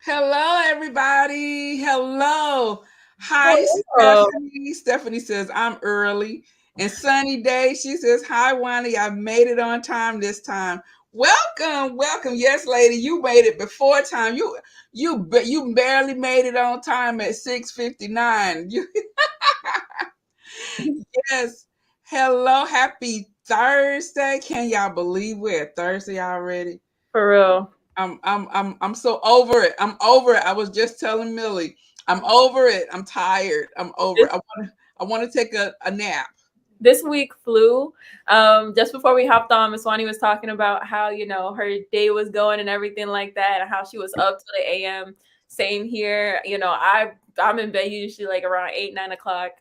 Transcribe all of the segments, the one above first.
Hello, everybody. Hello. Hi, Hello. Stephanie. Stephanie says, I'm early. And Sunny Day, she says, Hi, Juani. I made it on time this time. Welcome, welcome. Yes, lady, you made it before time. You barely made it on time at 6:59. Yes. Hello, happy Thursday. Can y'all believe we're at Thursday already? For real. I'm so over it. I'm over it. I was just telling Millie, I'm over it. I'm tired. I'm over This it. I want to take a nap. this week flew. Just before we hopped on, Miss Wani was talking about how, her day was going and everything like that, and how she was up till the AM. Same here. I'm in bed usually like around 8, 9 o'clock.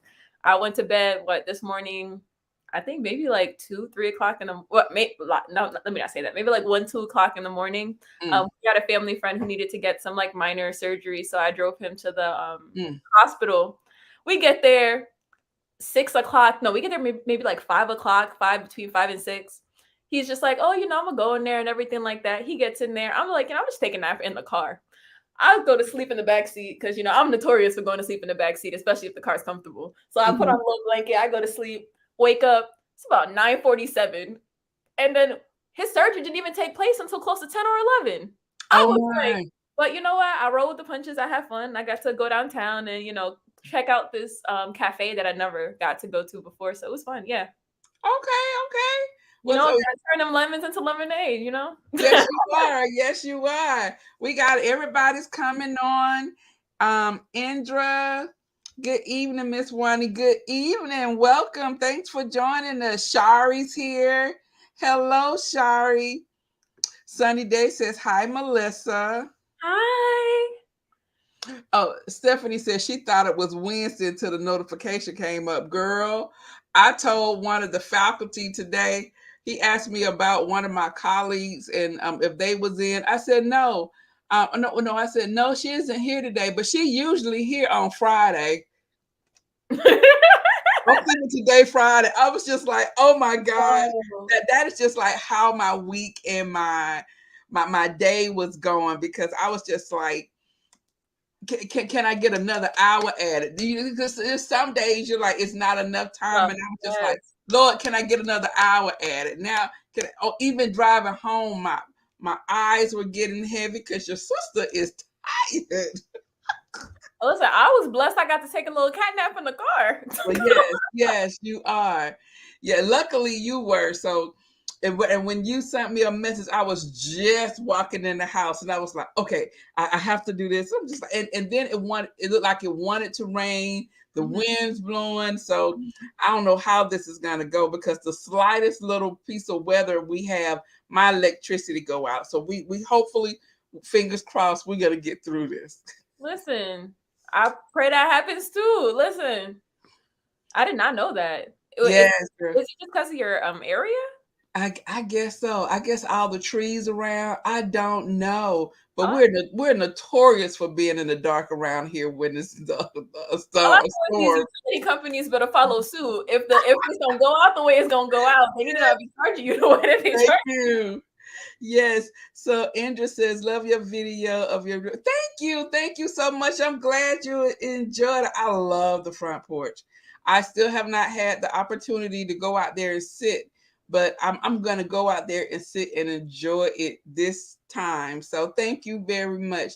I went to bed this morning. I think maybe like 2, 3 o'clock in the what? No, let me not say that. Maybe like 1, 2 o'clock in the morning. Mm, We had a family friend who needed to get some like minor surgery, so I drove him to the mm. hospital. We get there 6 o'clock. No, we get there maybe like 5 o'clock, between 5 and 6. He's just like, oh, I'm gonna go in there and everything like that. He gets in there. I'm like, I'm just taking a nap in the car. I'll go to sleep in the back seat because I'm notorious for going to sleep in the back seat, especially if the car's comfortable. So I put on Mhm. a little blanket. I go to sleep. Wake up. It's about 9:47, and then his surgery didn't even take place until close to 10 or 11. I Oh was like, my. but you know what? I roll with the punches. I have fun. I got to go downtown and check out this cafe that I never got to go to before. So it was fun. Yeah. Okay, okay. Well, so Gotta turn them lemons into lemonade. yes, you are. Yes, you are. We got everybody's coming on. Indra, good evening, Miss Wani. Good evening. Welcome. Thanks for joining us. Shari's here. Hello, Shari. Sunny Day says, Hi, Melissa. Hi. Oh, Stephanie said she thought it was Wednesday until the notification came up. Girl, I told one of the faculty today, he asked me about one of my colleagues and if they was in. I said, no. No, I said, no, she isn't here today, but she usually here on Friday. I'm thinking today, Friday. I was just like, oh my God. Oh. That is just like how my week and my day was going because I was just like, can I get another hour added? Because there's some days you're like, it's not enough time. Oh, And I'm just like, yes. Lord, can I get another hour added? Now, even driving home, my eyes were getting heavy because your sister is tired. Listen, I was blessed. I got to take a little cat nap in the car. Well, yes, yes, you are. Yeah, luckily you were. So, and when you sent me a message, I was just walking in the house, and I was like, okay, I have to do this. I'm just like, and then it looked like it wanted to rain. The wind's blowing, so I don't know how this is gonna go because the slightest little piece of weather we have, my electricity go out. So we hopefully, fingers crossed, we're gonna get through this. Listen, I pray that happens too. Listen, I did not know that. Is Yes, is it just because of your area? I guess so. I guess all the trees around. I don't know, but Oh, we're notorious for being in the dark around here when it's I a feel like these storm. utility companies better follow suit. If it's gonna go out the way it's gonna go out, they need to not be charging you the way that they Thank charge. you. Yes. So Indra says, "Love your video of your." Thank you so much. I'm glad you enjoyed it. I love the front porch. I still have not had the opportunity to go out there and sit, but I'm gonna go out there and sit and enjoy it this time. So thank you very much.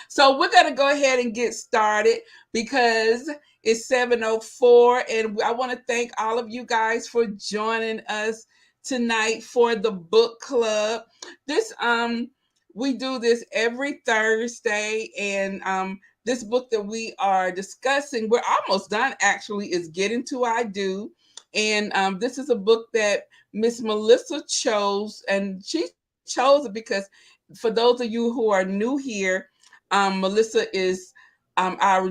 So we're gonna go ahead and get started because it's 7:04, and I want to thank all of you guys for joining us tonight for the book club. This we do this every Thursday, and this book that we are discussing, we're almost done actually, is Getting to I Do. And this is a book that Miss Melissa chose, and she chose it because for those of you who are new here, Melissa is our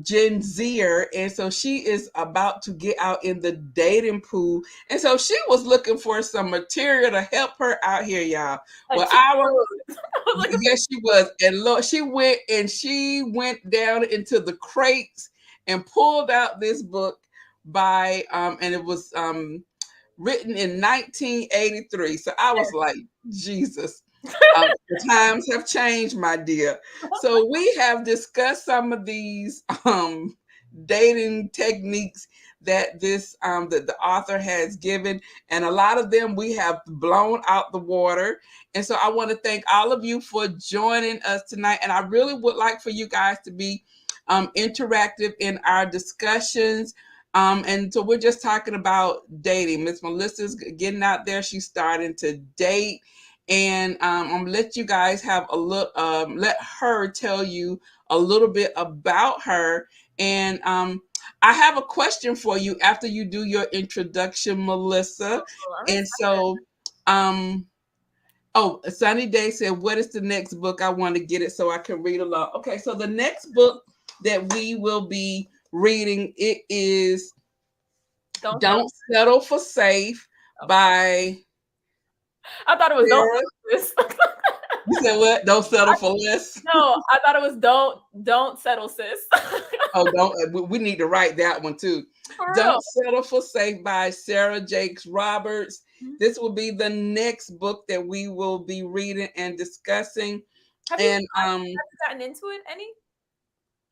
Gen Zer, and so she is about to get out in the dating pool, and so she was looking for some material to help her out here, y'all. A Well, cheat code. I was looking for yes, she was, and Lord, she went down into the crates and pulled out this book by and it was written in 1983. So I was like, Jesus. The times have changed, my dear. So we have discussed some of these dating techniques that that the author has given, and a lot of them we have blown out the water. And so I want to thank all of you for joining us tonight. And I really would like for you guys to be interactive in our discussions. And so we're just talking about dating. Miss Melissa's getting out there. She's starting to date, and I'm gonna let you guys have a look. Let her tell you a little bit about her. And I have a question for you after you do your introduction, Melissa. Oh, I'm And excited. so, um, oh, Sunny Day said, "What is the next book? I want to get it so I can read along." Okay, so the next book that we will be reading it is Don't settle. "Don't Settle for Safe" Oh, by I thought it was don't Sarah. settle sis. You said what? Don't settle for less. No, I thought it was don't settle sis. Oh, don't. We need to write that one too. For real. "Don't Settle for Safe" by Sarah Jakes Roberts. Mhm. This will be the next book that we will be reading and discussing. Have you And have you gotten into it any?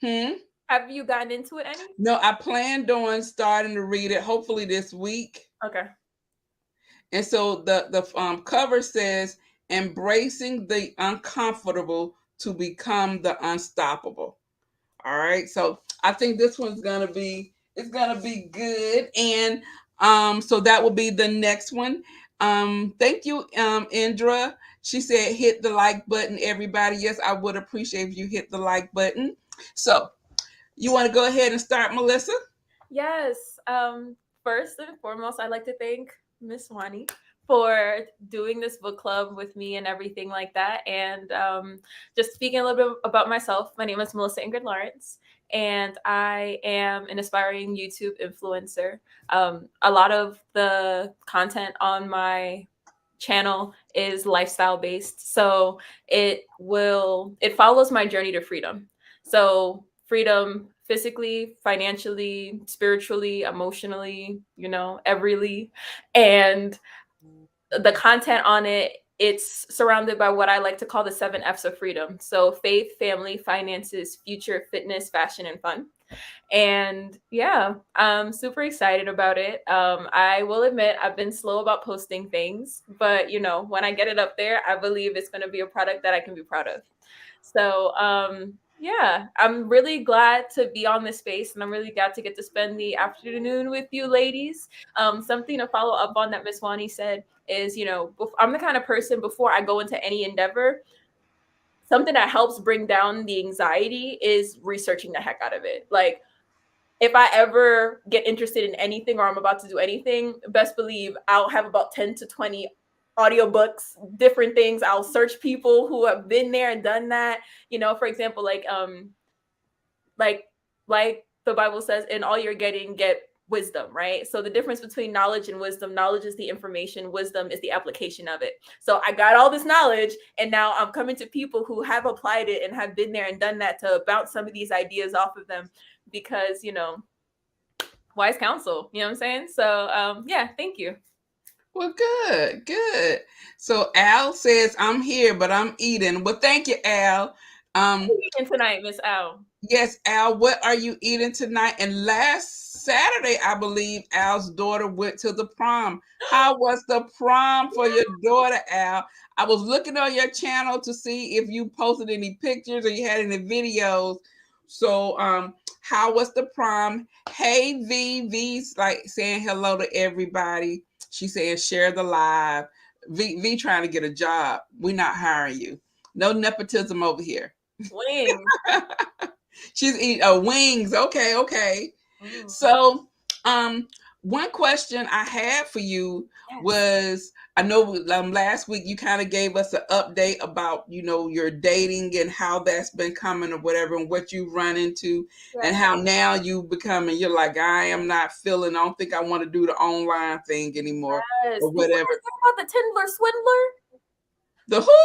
hmm. Have you gotten into it any? No, I planned on starting to read it hopefully this week. Okay. And so the cover says, "Embracing the uncomfortable to become the unstoppable." All right. So I think this one's gonna be it's gonna be good. And so that will be the next one. Thank you, Indra. She said hit the like button, everybody. Yes, I would appreciate if you hit the like button. So you want to go ahead and start, Melissa? Yes. First and foremost, I'd like to thank Miss Juani for doing this book club with me and everything like that. And just speaking a little bit about myself, my name is Melissa Ingrid Lawrence, and I am an aspiring YouTube influencer. A lot of the content on my channel is lifestyle based, so it follows my journey to freedom. So freedom physically, financially, spiritually, emotionally, everyly. And the content on it, it's surrounded by what I like to call the 7 F's of freedom. So faith, family, finances, future, fitness, fashion, and fun. And yeah, I'm super excited about it. I will admit I've been slow about posting things, but when I get it up there, I believe it's going to be a product that I can be proud of. So yeah, I'm really glad to be on this space, and I'm really glad to get to spend the afternoon with you ladies. Something to follow up on that Miss Wani said is, I'm the kind of person, before I go into any endeavor, something that helps bring down the anxiety is researching the heck out of it. Like, if I ever get interested in anything or I'm about to do anything, best believe I'll have about 10 to 20 audiobooks, different things. I'll search people who have been there and done that. For example, like like the Bible says, in all you're getting, get wisdom, right? So the difference between knowledge and wisdom, knowledge is the information, wisdom is the application of it. So I got all this knowledge, and now I'm coming to people who have applied it and have been there and done that, to bounce some of these ideas off of them, because wise counsel, you know what I'm saying? So yeah, thank you. Well, good, good. So Al says, "I'm here, but I'm eating." Well, thank you, Al. What are Um, you eating tonight, Miss Al? yes, Al, what are you eating tonight? And last Saturday, I believe Al's daughter went to the prom. How was the prom for your daughter, Al? I was looking on your channel to see if you posted any pictures or you had any videos. So, how was the prom? Hey, V's like saying hello to everybody. She saying share the live. V trying to get a job. We're not hiring you. No nepotism over here. Wings. She's eating wings. Okay, okay. Mm, So, um, one question I had for you yes. was, I know last week you kind of gave us an update about your dating and how that's been coming or whatever, and what you've run into, and Yes. how now you becoming you're like, I am not feeling. I don't think I want to do the online thing anymore Yes. or Did whatever. somebody talk about the Tindler swindler? The who?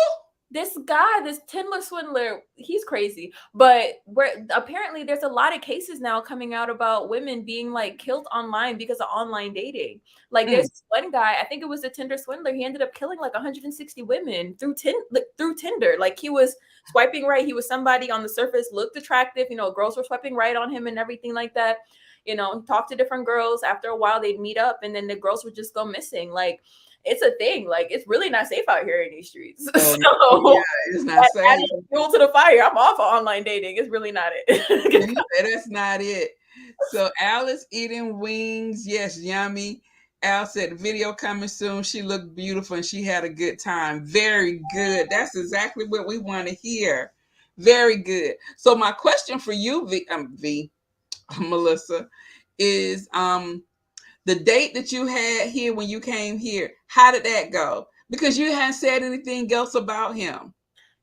this guy, this Tinder swindler, he's crazy. But where apparently there's a lot of cases now coming out about women being like killed online because of online dating. Like Mm. there's one guy, I think it was a Tinder swindler. He ended up killing like 160 women through Tinder. Like he was swiping right. He was somebody on the surface looked attractive. You know, girls were swiping right on him and everything like that. You know, he talked to different girls. After a while, they'd meet up, and then the girls would just go missing. Like it's a thing. Like it's really not safe out here in these streets. Oh, oh So yeah, it's not adding safe. fuel to the fire. I'm off of online dating. It's really not it. You say that's not it. So Alice eating wings, yes, yummy. Al said video coming soon. She looked beautiful and she had a good time. Very good. That's exactly what we want to hear. Very good. So my question for you, V Melissa, is the date that you had here when you came here. How did that go? Because you hadn't said anything else about him.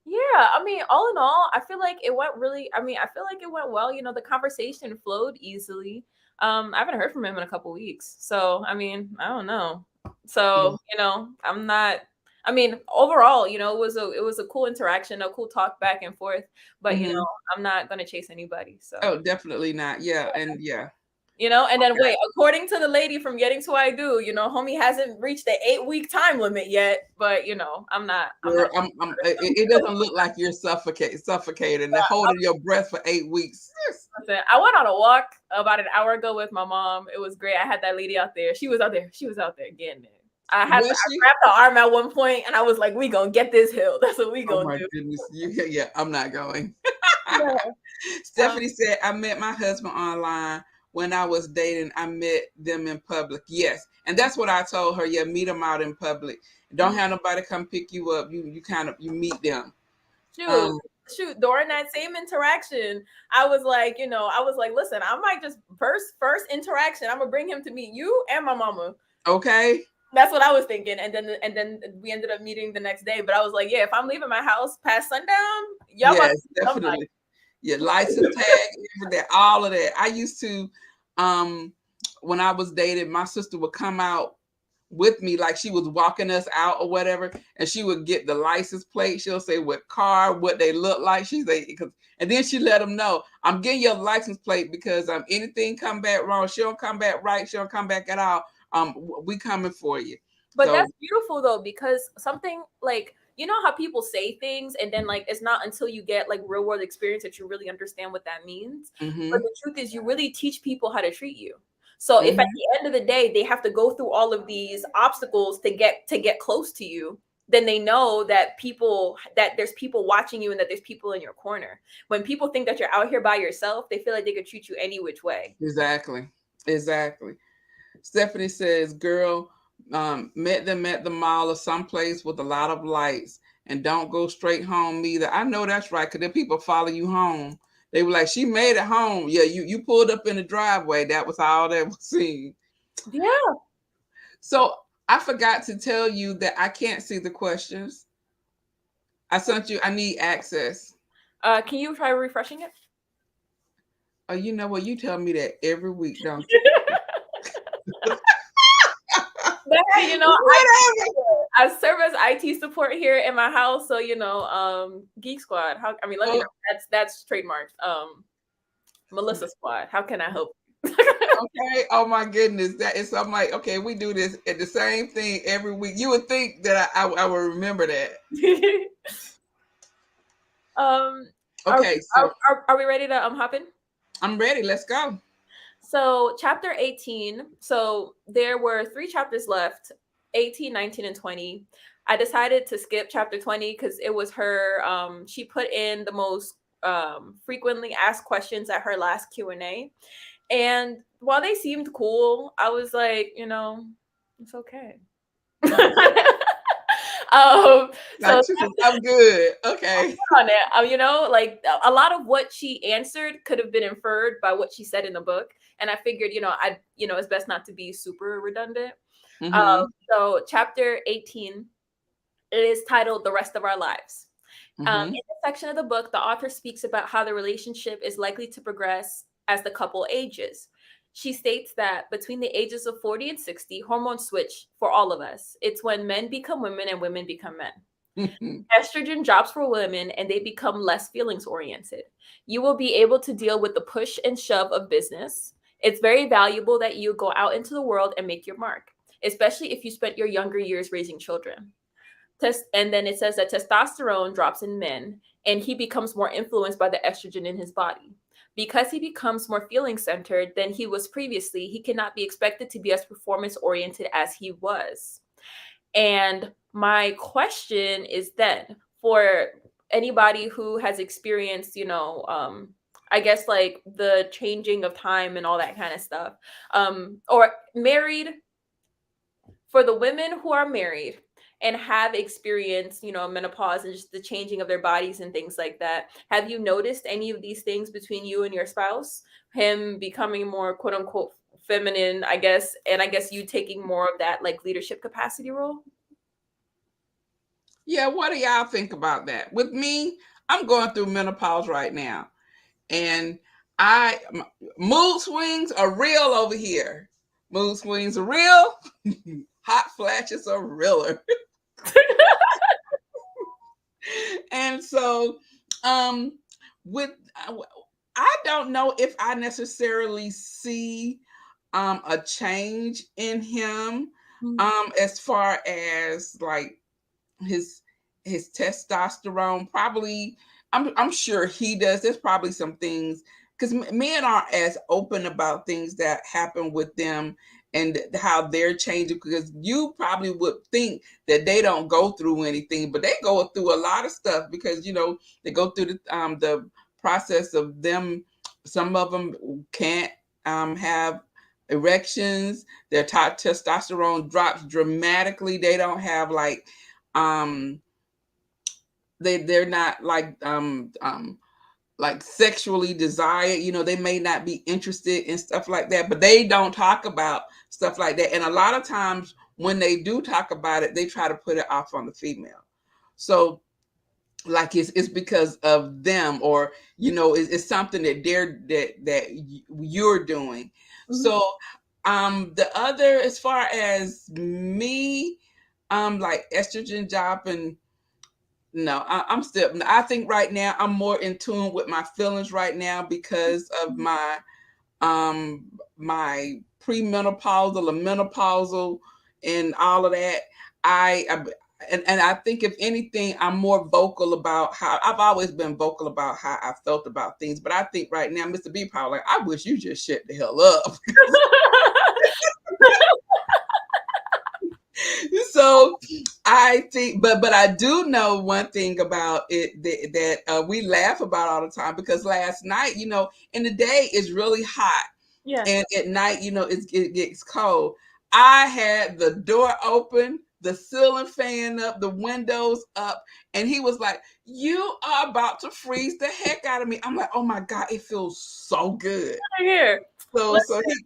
Yeah, I mean, all in all, I feel like it went really. I mean, I feel like it went well. You know, the conversation flowed easily. I haven't heard from him in a couple weeks, so I mean, I don't know. So you know, I'm not. I mean, overall, you know, it was a cool interaction, a cool talk back and forth. But you Mm-hmm. know, I'm not gonna chase anybody. So Oh, definitely not. Yeah, and yeah. you know, and then Okay. wait, according to the lady from Getting to I Do, you know, homie hasn't reached the 8 week time limit yet. But you know, I'm not. Girl, it doesn't look like you're suffocating, and holding your breath for 8 weeks. Listen, I went on a walk about an hour ago with my mom. It was great. I had that lady out there. She was out there. She was out there getting it. I Was she? grabbed her arm at one point and I was like, we gonna get this hill. That's what we Oh gonna my do. goodness. Yeah, I'm not going. Yeah. Um, Stephanie said, I met my husband online when I was dating. I met them in public. Yes. And that's what I told her. Yeah, meet them out in public. Don't have nobody come pick you up. You kind of you meet them. shoot, Um, shoot. During that same interaction, I was like, you know, I was like, listen, I might just first interaction, I'm gonna bring him to meet you and my mama. okay. That's what I was thinking. And then we ended up meeting the next day. But I was like, yeah, if I'm leaving my house past sundown, y'all about to Yes, see somebody. definitely. Your license tag, everything, all of that. I used to, um, when I was dating, my sister would come out with me, like she was walking us out or whatever, and she would get the license plate. She'll say what car, what they look like. She say, because, and then she let them know, I'm getting your license plate because anything come back wrong, she don't come back right, she don't come back at all. We coming for you. But So, that's beautiful though, because something like you know how people say things and then like it's not until you get like real world experience that you really understand what that means. But mm-hmm, the truth is you really teach people how to treat you. So if at mm-hmm, the end of the day they have to go through all of these obstacles to get close to you, then they know that there's people watching you and that there's people in your corner. When people think that you're out here by yourself, they feel like they could treat you any which way. exactly, exactly. Stephanie says, girl, met them at the mall or someplace with a lot of lights, and don't go straight home either. I know that's right, because the people follow you home. They were like, she made it home. Yeah, you pulled up in the driveway. That was all that was seen. Yeah. So I forgot to tell you that I can't see the questions. I sent you, I need access. Can you try refreshing it? Oh, you know what? You tell me that every week, don't But hey, you know, you? Whatever. I serve as IT support here in my house, so you know, Geek Squad. How I mean, let me Oh, know. That's trademarked. Melissa Squad. How can I help? okay. Oh my goodness. That is, I'm like, okay, we do this at the same thing every week. You would think that I would remember that. um, are, Okay, are so are we ready to hop in? I'm ready. Let's go. So chapter 18. So there were three chapters left: 18, 19, and 20. I decided to skip chapter 20 because it was her. She put in the most frequently asked questions at her last Q&A. And while they seemed cool, I was like, you know, it's okay. So Like, I'm good. Okay. on it, you know, like a lot of what she answered could have been inferred by what she said in the book, and I figured, you know, it's best not to be super redundant. Mm-hmm. So chapter 18 is titled "The Rest of Our Lives." Mm-hmm. In this section of the book, the author speaks about how the relationship is likely to progress as the couple ages. She states that between the ages of 40 and 60, hormones switch for all of us. It's when men become women and women become men. Estrogen drops for women and they become less feelings oriented. You will be able to deal with the push and shove of business. It's very valuable that you go out into the world and make your mark, especially if you spent your younger years raising children. And then it says that testosterone drops in men and he becomes more influenced by the estrogen in his body. Because he becomes more feeling centered than he was previously, he cannot be expected to be as performance oriented as he was. And my question is then for anybody who has experienced, I guess like the changing of time and all that kind of stuff, or married, for the women who are married and have experienced, menopause and just the changing of their bodies and things like that, have you noticed any of these things between you and your spouse? Him becoming more quote unquote feminine, I guess, and I guess you taking more of that like leadership capacity role? Yeah, what do y'all think about that? With me, I'm going through menopause right now, and mood swings are real over here. Mood swings are real. Hot flashes are realer. And so, um, with I don't know if I necessarily see a change in him as far as like his his testosterone. Probably, I'm sure he does. There's probably some things because men aren't as open about things that happen with them and how they're changing, because you probably would think that they don't go through anything, but they go through a lot of stuff, because they go through the process of them. Some of them can't have erections. Their top testosterone drops dramatically. They don't have um they're not like sexually desired. They may not be interested in stuff like that, but they don't talk about stuff like that. And a lot of times when they do talk about it, they try to put it off on the female. So like it's because of them, or it's something that you're doing. Mhm. So the other, as far as me, like estrogen dropping, no, I'm still. I think right now I'm more in tune with my feelings right now because of um my premenopausal or menopausal and all of that. I and I think if anything, I'm more vocal about how I've always been vocal about how I felt about things. But I think right now, Mr. B Power, like, I wish you just shut the hell up. So I think, but I do know one thing about it that we laugh about all the time, because last night, in the day it's really hot, Yeah. and at night, it gets cold. I had the door open, the ceiling fan up, the windows up, and he was like, "You are about to freeze the heck out of me." I'm like, "Oh my god, it feels so good." Here. So he,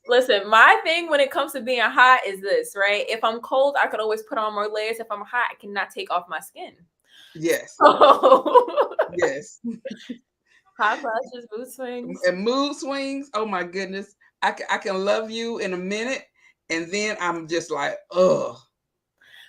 Listen, my thing when it comes to being hot is this, right? If I'm cold, I could always put on more layers. If I'm hot, I cannot take off my skin. yes, So, yes. hot flashes, mood swings. And mood swings, oh my goodness. I can love you in a minute, and then I'm just like, ugh.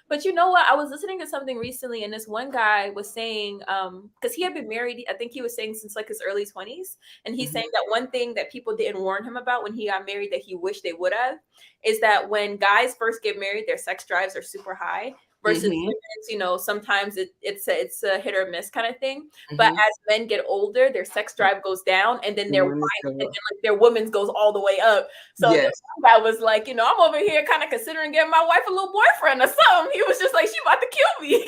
But you know what? I was listening to something recently, and this one guy was saying, because he had been married, I think he was saying since like his early 20s, and he's saying Mhm. that one thing that people didn't warn him about when he got married that he wished they would have is that when guys first get married, their sex drives are super high. Versus Mhm. women's, sometimes it's a hit or miss kind of thing. But Mhm. as men get older, their sex drive goes down, and then The their women's wife, and go up. then like their woman's goes all the way up. So Yes. guy was like, I'm over here kind of considering getting my wife a little boyfriend or something. He was just like, she about to kill me.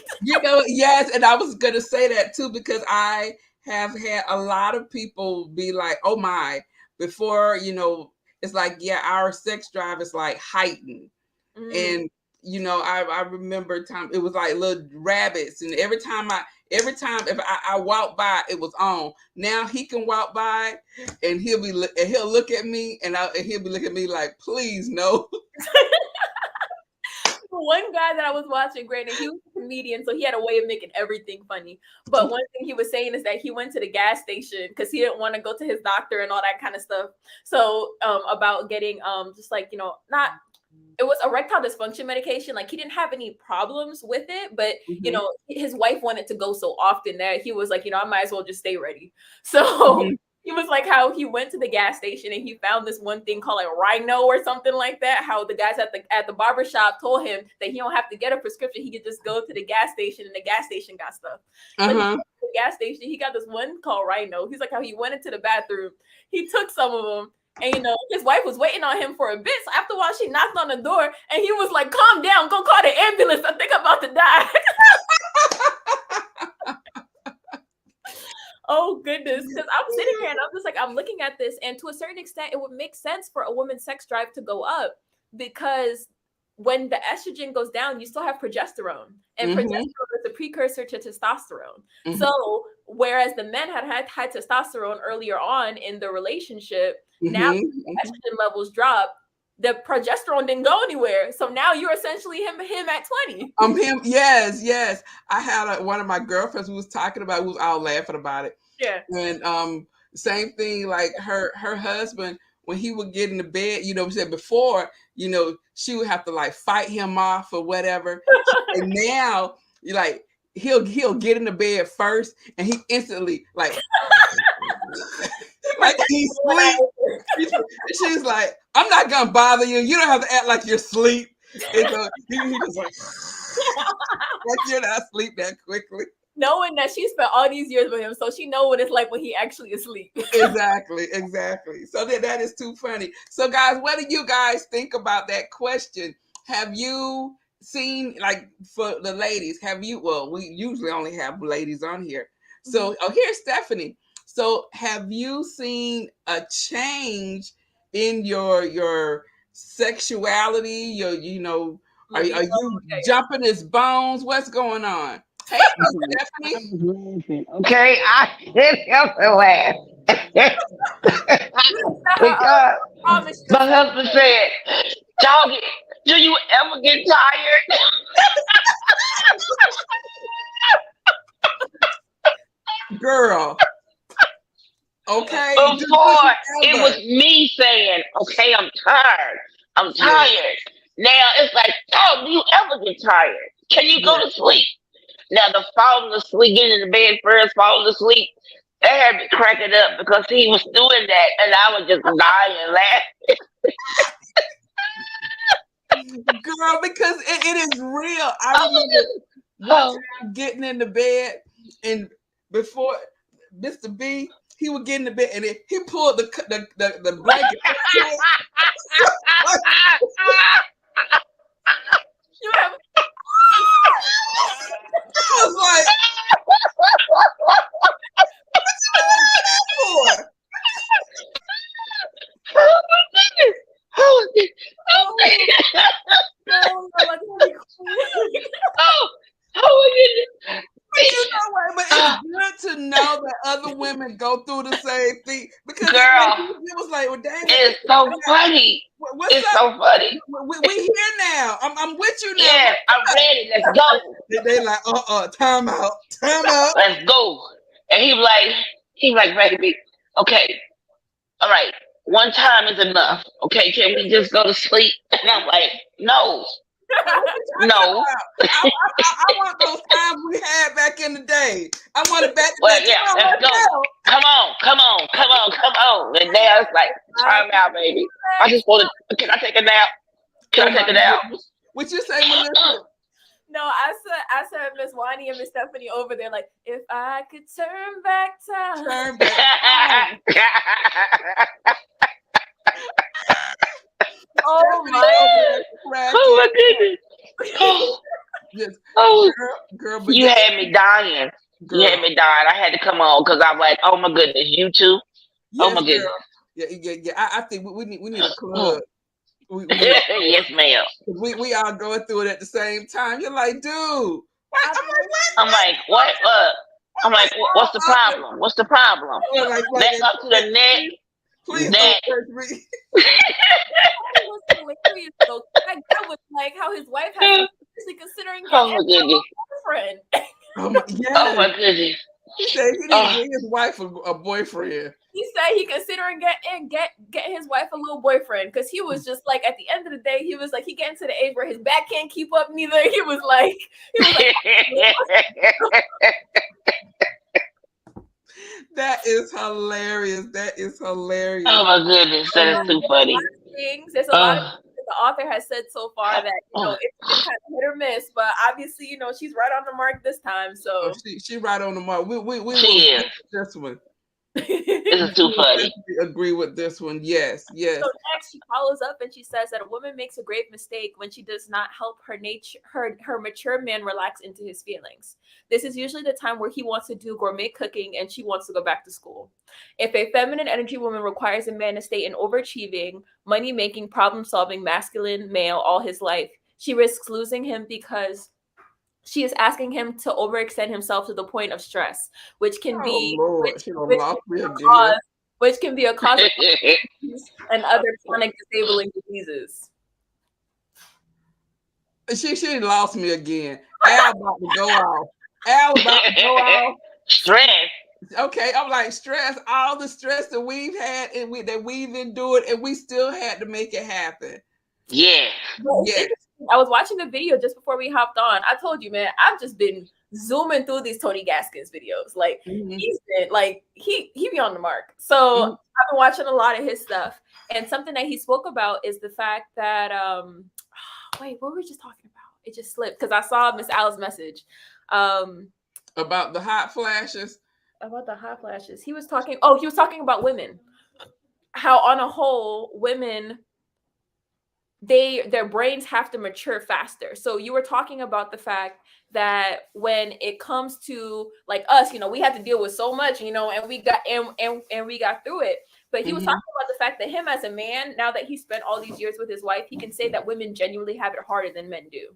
Yes, and I was gonna say that too, because I have had a lot of people be like, "Oh my," before it's like, yeah, our sex drive is like heightened. Mm. And I remember time it was like little rabbits, and every time if I walk by, it was on. Now he can walk by, and he'll look at me, and he'll be looking at me like, please no. One guy that I was watching, granted, he was a comedian, so he had a way of making everything funny. But one thing he was saying is that he went to the gas station because he didn't want to go to his doctor and all that kind of stuff. So about getting just like not it was erectile dysfunction medication. Like he didn't have any problems with it, but Mm-hmm. his wife wanted to go so often that he was like, I might as well just stay ready. So Mm-hmm. he was like how he went to the gas station and he found this one thing called like Rhino or something like that. How the guys at the barber shop told him that he don't have to get a prescription. He could just go to the gas station and the gas station got stuff. So he went Uh-huh. to the gas station. He got this one called Rhino. He's like how he went into the bathroom. He took some of them. And his wife was waiting on him for a bit. So after a while, she knocked on the door and he was like, "Calm down, go call the ambulance. I think I'm about to die." Oh goodness. Because I'm sitting here and I'm just like, I'm looking at this, and to a certain extent, it would make sense for a woman's sex drive to go up because when the estrogen goes down, you still have progesterone, and Mm-hmm. progesterone is a precursor to testosterone. Mm-hmm. So whereas the men had high testosterone earlier on in the relationship, now Mm-hmm. the estrogen levels drop, the progesterone didn't go anywhere. So now you're essentially him at 20. Him, yes, yes. I had one of my girlfriends who was talking about. We was all laughing about it, Yeah. and same thing. Like her husband, when he would get in the bed, we said before, she would have to like fight him off or whatever, and now you like he'll get in the bed first, and he instantly like like he sleep. She's like, I'm not gonna bother you. You don't have to act like you're asleep. And so he just like you're not asleep that quickly. Knowing that she spent all these years with him, so she know what it's like when he actually asleep. Exactly. So that is too funny. So guys, what do you guys think about that question? Have you seen, like, for the ladies, well, we usually only have ladies on here. So here's Stephanie. So have you seen a change in your sexuality? Are you jumping his bones? What's going on? Hey, Stephanie. Okay, I can't help but laugh. Because my husband said, "Doggy, do you ever get tired?" Girl. Okay. Before it was me saying, "Okay, I'm tired. I'm tired." Now it's like, "Oh, do you ever get tired? Can you go to sleep?" Now the falling asleep, getting in the bed first, falling asleep, that had me cracking up because he was doing that, and I was just dying and laughing. Girl, because it is real. I remember one time getting in the bed, and before Mr. B, he would get in the bed, and he pulled the blanket. I was like, but it's good to know that other women go through the same thing, because it was like, well, dang, it's so funny. It's so funny. We here now. I'm with you now. Yeah, I'm ready. Let's go. They like, time out. Let's go. And he like, baby, okay, all right, one time is enough. Okay, can we just go to sleep? And I'm like, no. No. I want those times we had back in the day. I want it back. Well, yeah, let's go. Come on. And now it's like, time out, baby. I just want to. Can I take a nap? What you say, Melissa? No, I said Miss Juani and Miss Stephanie over there, like, if I could turn back time. Turn back time. Oh my goodness. Yes. Girl, but you had me dying. Girl. You had me dying. I had to come on because I'm like, oh my goodness, you too? Yes, oh my goodness. Yeah. I think we need a club. Yes, ma'am. We all going through it at the same time. You're like, dude. I'm like, what? I'm like, what's the problem? What's the problem? Back up to the neck. Please neck. don't touch me. That was like how his wife had considering getting a boyfriend. Oh my goodness. He said he didn't give his wife a boyfriend. He said that he considering get his wife a little boyfriend, because he was just like, at the end of the day, he was like, he getting to the age where his back can't keep up neither. He was like That is hilarious. That is hilarious. Oh my goodness, that is too funny. There's a lot of things that the author has said so far that, you know, it's been kind of hit or miss, but obviously, you know, she's right on the mark this time. So she right on the mark. We She will is. this one. This is too funny. Agree with this one. Yes. So next, she follows up and she says that a woman makes a grave mistake when she does not help her mature man relax into his feelings. This is usually the time where he wants to do gourmet cooking and she wants to go back to school. If a feminine energy woman requires a man to stay in overachieving, money-making, problem-solving, masculine male all his life, she risks losing him because she is asking him to overextend himself to the point of stress, which can be which can be a cause of and other chronic disabling diseases. She lost me again. Al about to go off. Al about to go off. Stress. Okay, I'm like, stress, all the stress that we've had and that we've endured, and we still had to make it happen. Yeah. Yes. I was watching the video just before we hopped on. I told you, man, I've just been zooming through these Tony Gaskins videos. Like he's been like he be on the mark. So I've been watching a lot of his stuff. And something that he spoke about is the fact that wait, what were we just talking about? It just slipped because I saw Miss Al's message. About the hot flashes. About the hot flashes. He was talking about women. How on a whole, women, their brains have to mature faster. So you were talking about the fact that when it comes to like us, you know, we had to deal with so much, you know, and we got and we got through it. But he was talking about the fact that him as a man, now that he spent all these years with his wife, he can say that women genuinely have it harder than men do.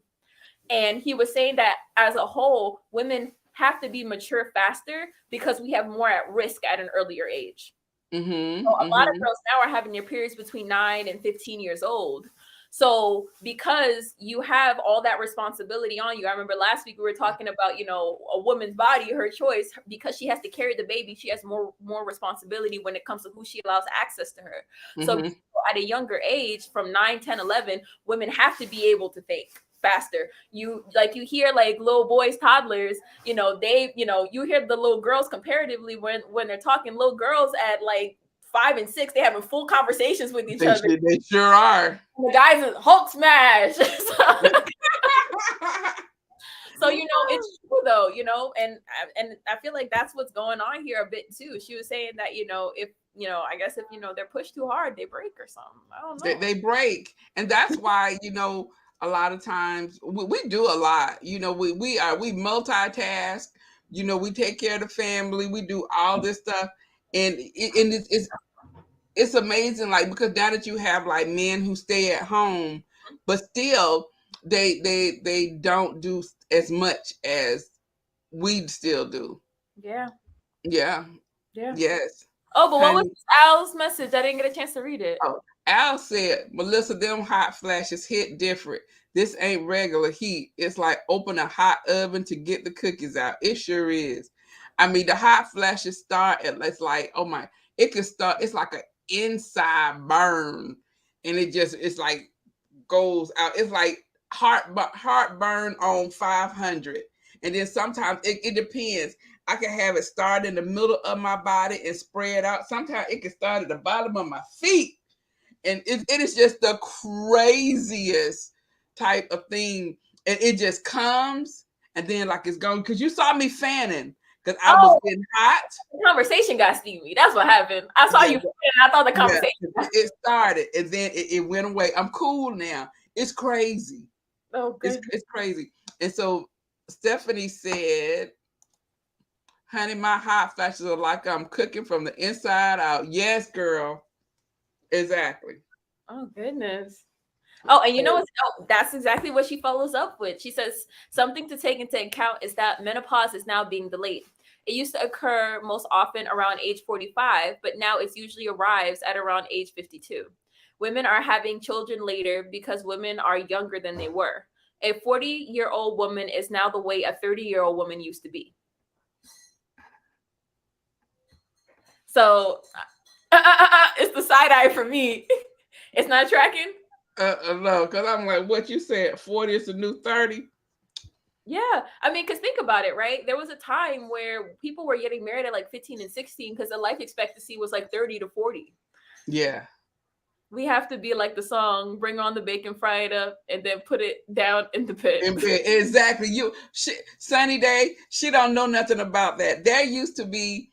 And he was saying that as a whole, women have to be mature faster because we have more at risk at an earlier age. So a lot of girls now are having their periods between 9 and 15 years old. So because you have all that responsibility on you, I remember last week we were talking about, you know, a woman's body, her choice, because she has to carry the baby. She has more responsibility when it comes to who she allows access to her. So at a younger age, from 9, 10, 11, women have to be able to think faster. You hear like little boys, toddlers, you know, you hear the little girls comparatively when they're talking, little girls at like 5 and 6, they having full conversations with each other. They sure are. And the guys is Hulk smash. So you know, it's true though, you know, and I feel like that's what's going on here a bit too. She was saying that, you know, if you know, I guess if you know they're pushed too hard, they break or something. I don't know. They break, and that's why, you know, a lot of times we do a lot. You know, we multitask. You know, we take care of the family. We do all this stuff. And it's amazing, like, because now that you have like men who stay at home, but still they don't do as much as we still do. Yeah. Yes. Oh, but what was Al's message? I didn't get a chance to read it. Oh, Al said, Melissa, them hot flashes hit different. This ain't regular heat. It's like open a hot oven to get the cookies out. It sure is. I mean, the hot flashes start at, it's like, oh my, it could start, it's like an inside burn. And it's like goes out. It's like heartburn on 500. And then sometimes it depends. I can have it start in the middle of my body and spread out. Sometimes it can start at the bottom of my feet. And it is just the craziest type of thing. And it just comes and then like it's gone. Because you saw me fanning. Because I was getting hot. The conversation got steamy. That's what happened. I saw you fanning. I thought the conversation it started. And then it went away. I'm cool now. It's crazy. Oh, good. It's crazy. And so Stephanie said, honey, my hot flashes are like I'm cooking from the inside out. Yes, girl. Exactly. Oh, goodness. Oh, and you know what? Oh, that's exactly what she follows up with. She says, something to take into account is that menopause is now being delayed. It used to occur most often around age 45, but now it usually arrives at around age 52. Women are having children later because women are younger than they were. A 40-year-old woman is now the way a 30-year-old woman used to be. So It's the side eye for me. It's not tracking. No, because I'm like, what you said, 40 is the new 30? Yeah. I mean, because think about it, right? There was a time where people were getting married at like 15 and 16 because the life expectancy was like 30 to 40. Yeah. We have to be like the song, bring on the bacon, fry it up, and then put it down in the pit. Exactly. Sunny Day, she don't know nothing about that. There used to be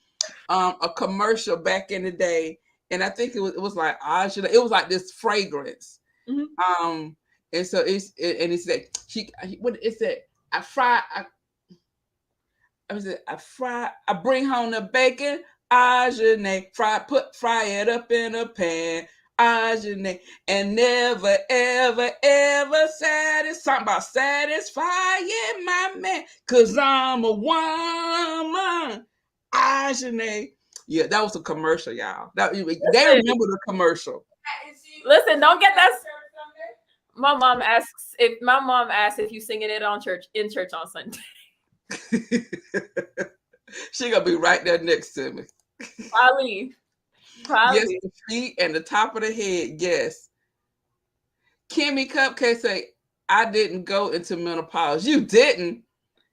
a commercial back in the day, and I think it was like Ajita. It was like this fragrance. Mhm. And so it said what is it? I fry I bring home the bacon, Ajane, fry it up in a pan, Ajane, and never, ever, ever something about satisfying my man, cause I'm a woman, Ajane. Yeah, that was a commercial, y'all. They remember the commercial. Listen, don't get that. My mom asks if you singing it in church on Sunday. She gonna be right there next to me. Probably. Yes, the feet and the top of the head. Yes. Kimmy Cupcake say, I didn't go into menopause. You didn't?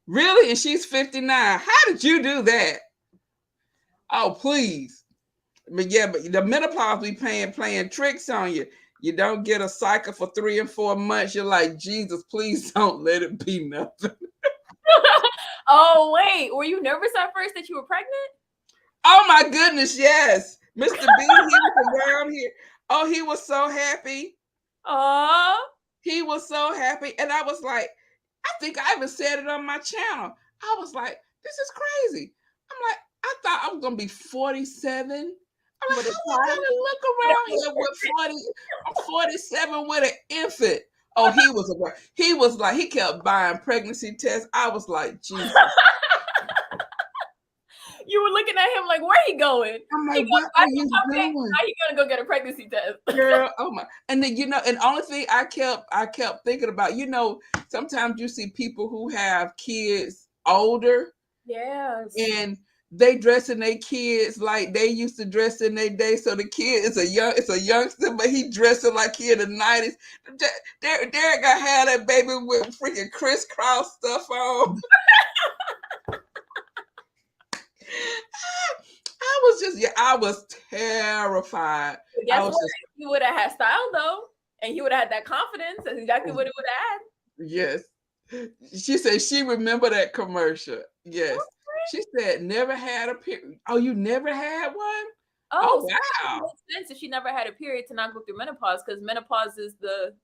Really? And she's 59. How did you do that? Oh, please. But the menopause be playing tricks on you. You don't get a cycle for 3 and 4 months. You're like, Jesus, please don't let it be nothing. Oh, wait. Were you nervous at first that you were pregnant? Oh, my goodness, yes. Mr. B, he was around here. Oh, he was so happy. He was so happy. And I was like, I think I even said it on my channel. I was like, this is crazy. I'm like, I thought I was going to be 47. I'm like, how am I going to look around here with 40? I'm 47 with an infant. Oh, he was like, he kept buying pregnancy tests. I was like, Jesus. You were looking at him like, where he going? I'm like, what are you doing? How you gonna go get a pregnancy test? Girl, oh my. And then, and only thing I kept thinking about, sometimes you see people who have kids older. Yes. And they dressing their kids like they used to dress in their day. So the kid is a youngster, but he dressing like he in the 90s. Derek got had that baby with freaking crisscross stuff on. I was terrified. Guess what? He would have had style though, and he would have had that confidence. That's exactly what it would have had. Yes. She said she remembered that commercial. Yes. She said never had a period. Oh, you never had one? Oh wow. It makes sense if she never had a period to not go through menopause, because menopause is the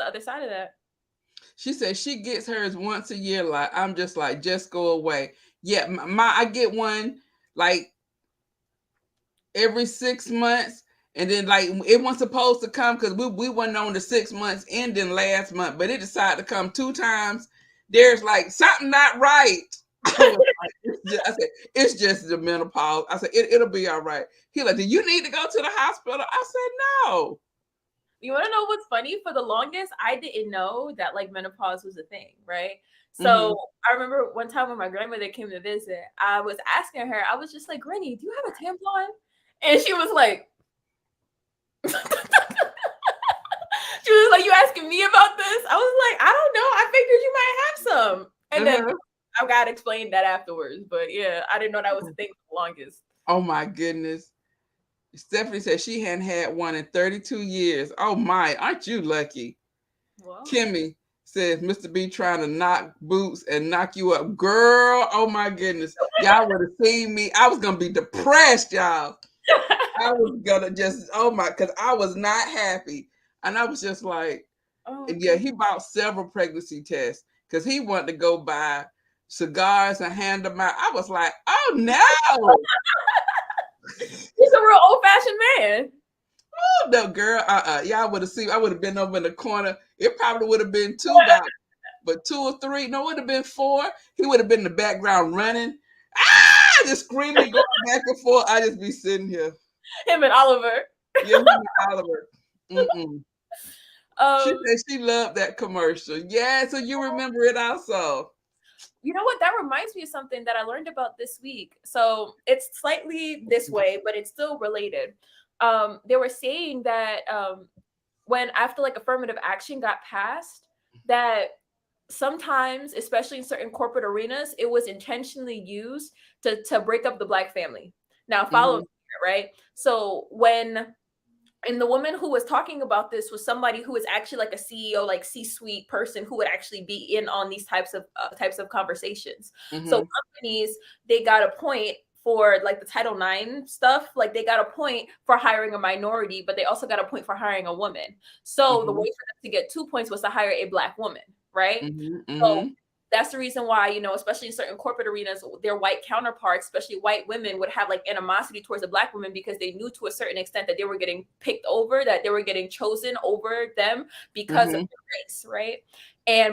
other side of that. She said she gets hers once a year. Like I'm just like, just go away. Yeah, I get one like every 6 months. And then like it wasn't supposed to come because we weren't on the 6 months ending last month, but it decided to come 2 times. There's like something not right. I said, it's just the menopause. I said, it'll be all right. He like, do you need to go to the hospital? I said, no. You want to know what's funny? For the longest, I didn't know that like menopause was a thing, right? So I remember one time when my grandmother came to visit, I was asking her, I was just like, Granny, do you have a tampon? And she was like, she was like, you asking me about this? I was like, I don't know. I figured you might have some. And then I got explained that afterwards. But yeah, I didn't know that was a thing for the longest. Oh my goodness. Stephanie said she hadn't had one in 32 years. Oh my, aren't you lucky? Wow. Kimmy says Mr. B trying to knock boots and knock you up. Girl, oh my goodness. Y'all would have seen me. I was going to be depressed, y'all. I was going to just, because I was not happy. And I was just like, yeah, he bought several pregnancy tests because he wanted to go buy cigars and hand them out. I was like, oh no. He's a real old-fashioned man. Oh no, girl. Y'all would have seen. I would have been over in the corner. It probably would have been 2, but 2 or 3. No, it would have been 4. He would have been in the background running, just screaming, going back and forth. I just be sitting here. Him and Oliver. Yeah, him and Oliver. She said she loved that commercial. Yeah, so you remember it also. You know what? That reminds me of something that I learned about this week. So it's slightly this way, but it's still related. They were saying that when after like affirmative action got passed, that sometimes, especially in certain corporate arenas, it was intentionally used to break up the Black family. Now, follow me here, right? So when and the woman who was talking about this was somebody who was actually like a CEO, like C-suite person who would actually be in on these types of conversations. So companies, they got a point for like the Title IX stuff, like they got a point for hiring a minority, but they also got a point for hiring a woman. So the way for them to get 2 points was to hire a Black woman, right? So that's the reason why, you know, especially in certain corporate arenas, their white counterparts, especially white women, would have like animosity towards a Black woman because they knew to a certain extent that they were getting picked over, that they were getting chosen over them because of their race, right?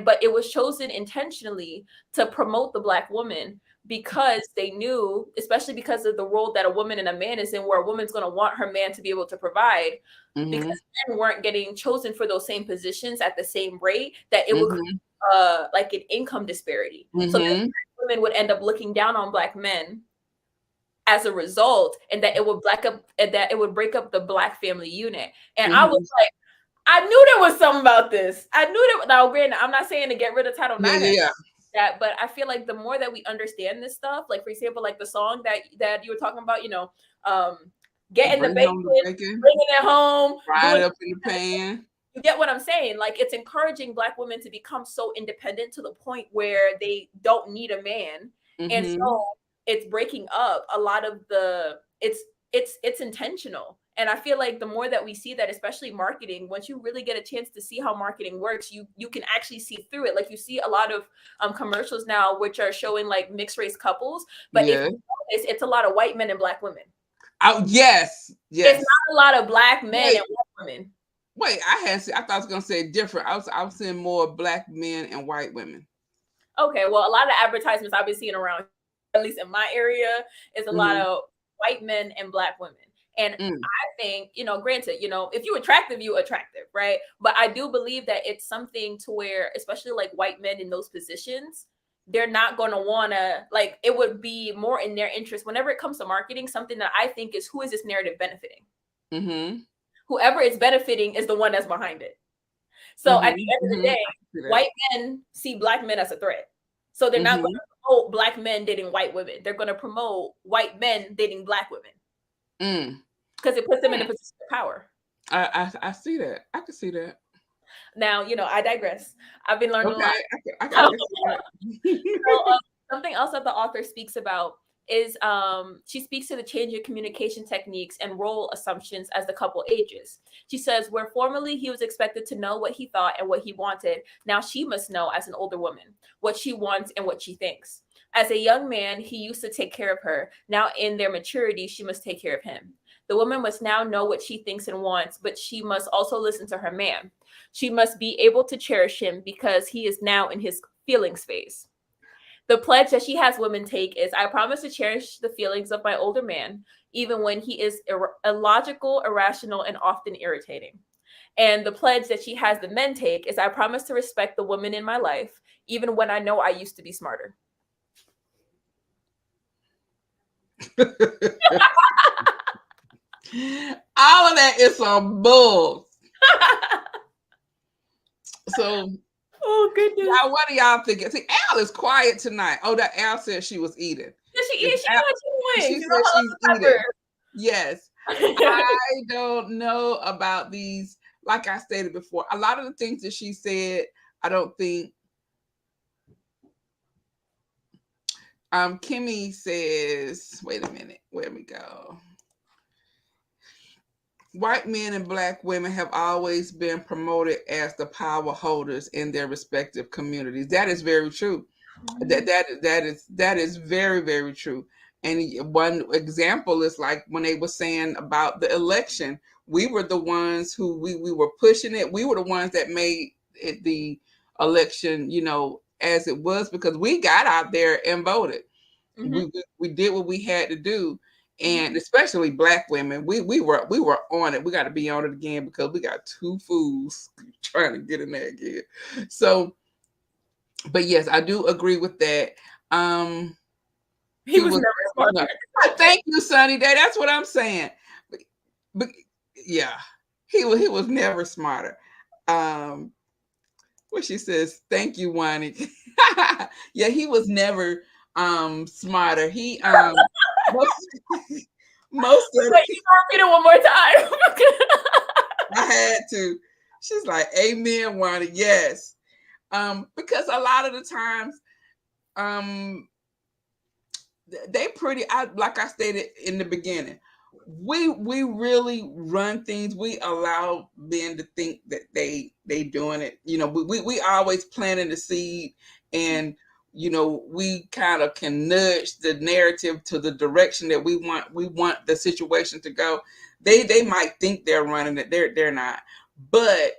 But it was chosen intentionally to promote the Black woman because they knew, especially because of the role that a woman and a man is in, where a woman's going to want her man to be able to provide, because men weren't getting chosen for those same positions at the same rate, that it would like an income disparity. So that women would end up looking down on Black men as a result, and that it would break up the Black family unit. And I was like, I knew there was something about this. I knew that. Now, granted, I'm not saying to get rid of Title IX. That, but I feel like the more that we understand this stuff, like for example, like the song that you were talking about, you know, getting the bacon, bringing it home, right up in the pan. You get what I'm saying? Like, it's encouraging Black women to become so independent to the point where they don't need a man, and so it's breaking up a lot of the. It's intentional, and I feel like the more that we see that, especially marketing, once you really get a chance to see how marketing works, you can actually see through it. Like you see a lot of commercials now which are showing like mixed race couples, but if you notice, it's a lot of white men and Black women. Oh yes. It's not a lot of Black men and white women. Wait, I thought I was gonna say different. I was seeing more Black men and white women. Okay, well, a lot of advertisements I've been seeing around, at least in my area, is a lot of white men and Black women. And I think, you know, granted, you know, if you attractive, right? But I do believe that it's something to where, especially like white men in those positions, they're not going to want to, like, it would be more in their interest whenever it comes to marketing. Something that I think is, who is this narrative benefiting? Whoever it's benefiting is the one that's behind it. So at the end of the day, white men see Black men as a threat. So they're not going to promote Black men dating white women. They're going to promote white men dating Black women. Because it puts them in a position of power. I see that. I can see that. Now, you know, I digress. I've been learning a lot. Something else that the author speaks about is she speaks to the change in communication techniques and role assumptions as the couple ages. She says, where formerly he was expected to know what he thought and what he wanted, now she must know as an older woman what she wants and what she thinks. As a young man, he used to take care of her. Now in their maturity, she must take care of him. The woman must now know what she thinks and wants, but she must also listen to her man. She must be able to cherish him because he is now in his feelings phase. The pledge that she has women take is, I promise to cherish the feelings of my older man, even when he is illogical, irrational, and often irritating. And the pledge that she has the men take is, I promise to respect the woman in my life, even when I know I used to be smarter. All of that is some bull. So, oh goodness, now what do y'all think? See, Al is quiet tonight. Oh, that Al said she was eating. Yeah, she is. She said she's eating. Yes. I don't know about these. Like I stated before, a lot of the things that she said, I don't think. Kimmy says, wait a minute, where we go. White men and Black women have always been promoted as the power holders in their respective communities. That is very true. That is very, very true. And one example is like when they were saying about the election, we were the ones who we were pushing it. We were the ones that made it the election, you know, as it was, because we got out there and voted. We did what we had to do. And especially Black women, we were on it. We got to be on it again because we got two fools trying to get in there again. So But yes, I do agree with that. Um, He he was was never smart. no. Thank you, Sunny Day. That's what I'm saying. But yeah, he was never smarter. Um, what she says, thank you, Juani. Yeah, he was never smarter. He most most of Wait, you can repeat it one more time. I had to. She's like, Amen, Juani. Yes. Because a lot of the times, um, they pretty. I like I stated in the beginning, we really run things. We allow men to think that they doing it. We always planting the seed, and we kind of can nudge the narrative to the direction that we want the situation to go. They might think they're running it. They're not. But